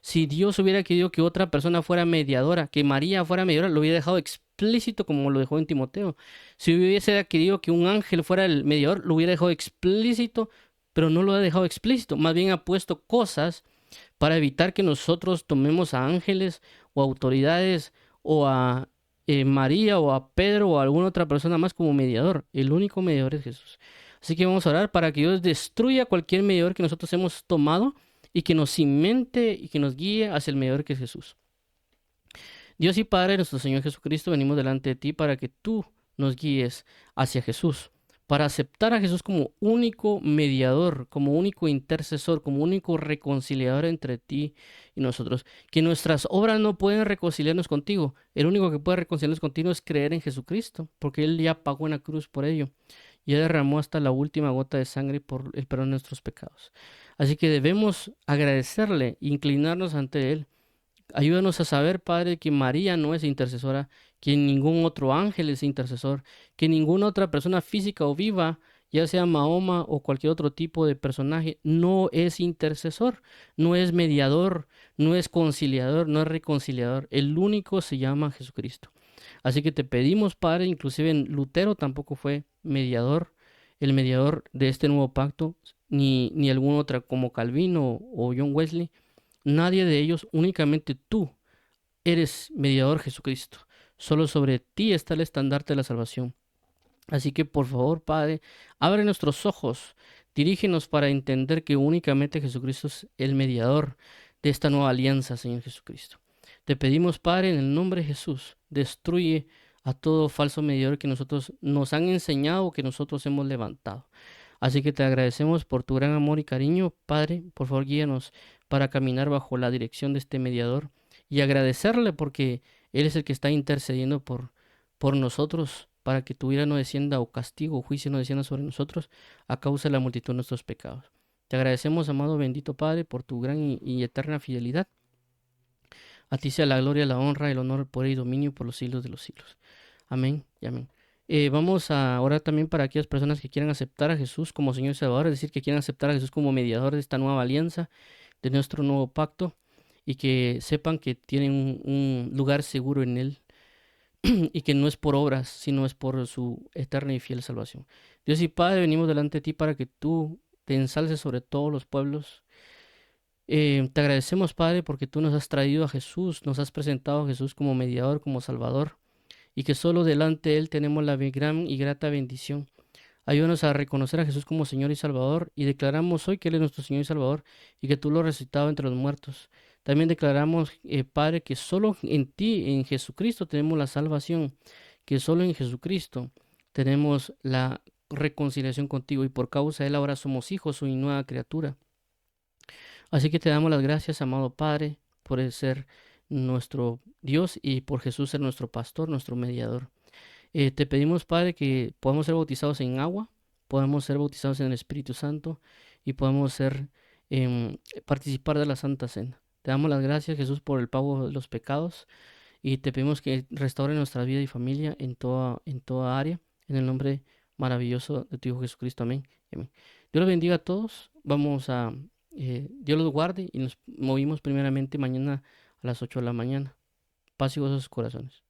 Si Dios hubiera querido que otra persona fuera mediadora, que María fuera mediadora, lo hubiera dejado explícito como lo dejó en Timoteo. Si hubiese querido que un ángel fuera el mediador, lo hubiera dejado explícito, pero no lo ha dejado explícito. Más bien ha puesto cosas para evitar que nosotros tomemos a ángeles o autoridades o a María o a Pedro o a alguna otra persona más como mediador. El único mediador es Jesús. Así que vamos a orar para que Dios destruya cualquier mediador que nosotros hemos tomado y que nos cimente y que nos guíe hacia el mediador que es Jesús. Dios y Padre, nuestro Señor Jesucristo, venimos delante de ti para que tú nos guíes hacia Jesús, para aceptar a Jesús como único mediador, como único intercesor, como único reconciliador entre ti y nosotros. Que nuestras obras no pueden reconciliarnos contigo. El único que puede reconciliarnos contigo es creer en Jesucristo, porque Él ya pagó en la cruz por ello. Ya derramó hasta la última gota de sangre por el perdón de nuestros pecados. Así que debemos agradecerle, inclinarnos ante Él. Ayúdanos a saber, Padre, que María no es intercesora, que ningún otro ángel es intercesor, que ninguna otra persona física o viva, ya sea Mahoma o cualquier otro tipo de personaje, no es intercesor, no es mediador, no es conciliador, no es reconciliador. El único se llama Jesucristo. Así que te pedimos, Padre, inclusive en Lutero tampoco fue mediador, el mediador de este nuevo pacto, ni algún otro como Calvino o John Wesley. Nadie de ellos, únicamente tú eres mediador, Jesucristo. Solo sobre ti está el estandarte de la salvación. Así que por favor, Padre, abre nuestros ojos, dirígenos para entender que únicamente Jesucristo es el mediador de esta nueva alianza, Señor Jesucristo. Te pedimos, Padre, en el nombre de Jesús, destruye a todo falso mediador que nosotros nos han enseñado, que nosotros hemos levantado. Así que te agradecemos por tu gran amor y cariño, Padre. Por favor, guíanos para caminar bajo la dirección de este mediador y agradecerle porque Él es el que está intercediendo por nosotros, para que tu ira no descienda o castigo o juicio no descienda sobre nosotros a causa de la multitud de nuestros pecados. Te agradecemos, amado bendito Padre, por tu gran y eterna fidelidad. A ti sea la gloria, la honra, el honor, el poder y dominio por los siglos de los siglos. Amén y amén. Vamos a orar también para aquellas personas que quieran aceptar a Jesús como Señor y Salvador, es decir, que quieran aceptar a Jesús como mediador de esta nueva alianza, de nuestro nuevo pacto, y que sepan que tienen un lugar seguro en Él y que no es por obras, sino es por su eterna y fiel salvación. Dios y Padre, venimos delante de ti para que tú te ensalces sobre todos los pueblos. Te agradecemos, Padre, porque tú nos has traído a Jesús, nos has presentado a Jesús como mediador, como Salvador, y que solo delante de Él tenemos la gran y grata bendición. Ayúdanos a reconocer a Jesús como Señor y Salvador y declaramos hoy que Él es nuestro Señor y Salvador y que tú lo has resucitado entre los muertos. También declaramos, Padre, que solo en ti, en Jesucristo, tenemos la salvación, que solo en Jesucristo tenemos la reconciliación contigo y por causa de Él ahora somos hijos y nueva criatura. Así que te damos las gracias, amado Padre, por ser nuestro Dios y por Jesús ser nuestro pastor, nuestro mediador. Te pedimos, Padre, que podamos ser bautizados en agua, podamos ser bautizados en el Espíritu Santo y podamos participar de la Santa Cena. Te damos las gracias, Jesús, por el pago de los pecados y te pedimos que restaure nuestra vida y familia en toda área, en el nombre maravilloso de tu Hijo Jesucristo. Amén. Amén. Dios los bendiga a todos. Dios los guarde y nos movimos primeramente mañana a las 8 de la mañana. Paz y gozo a sus corazones.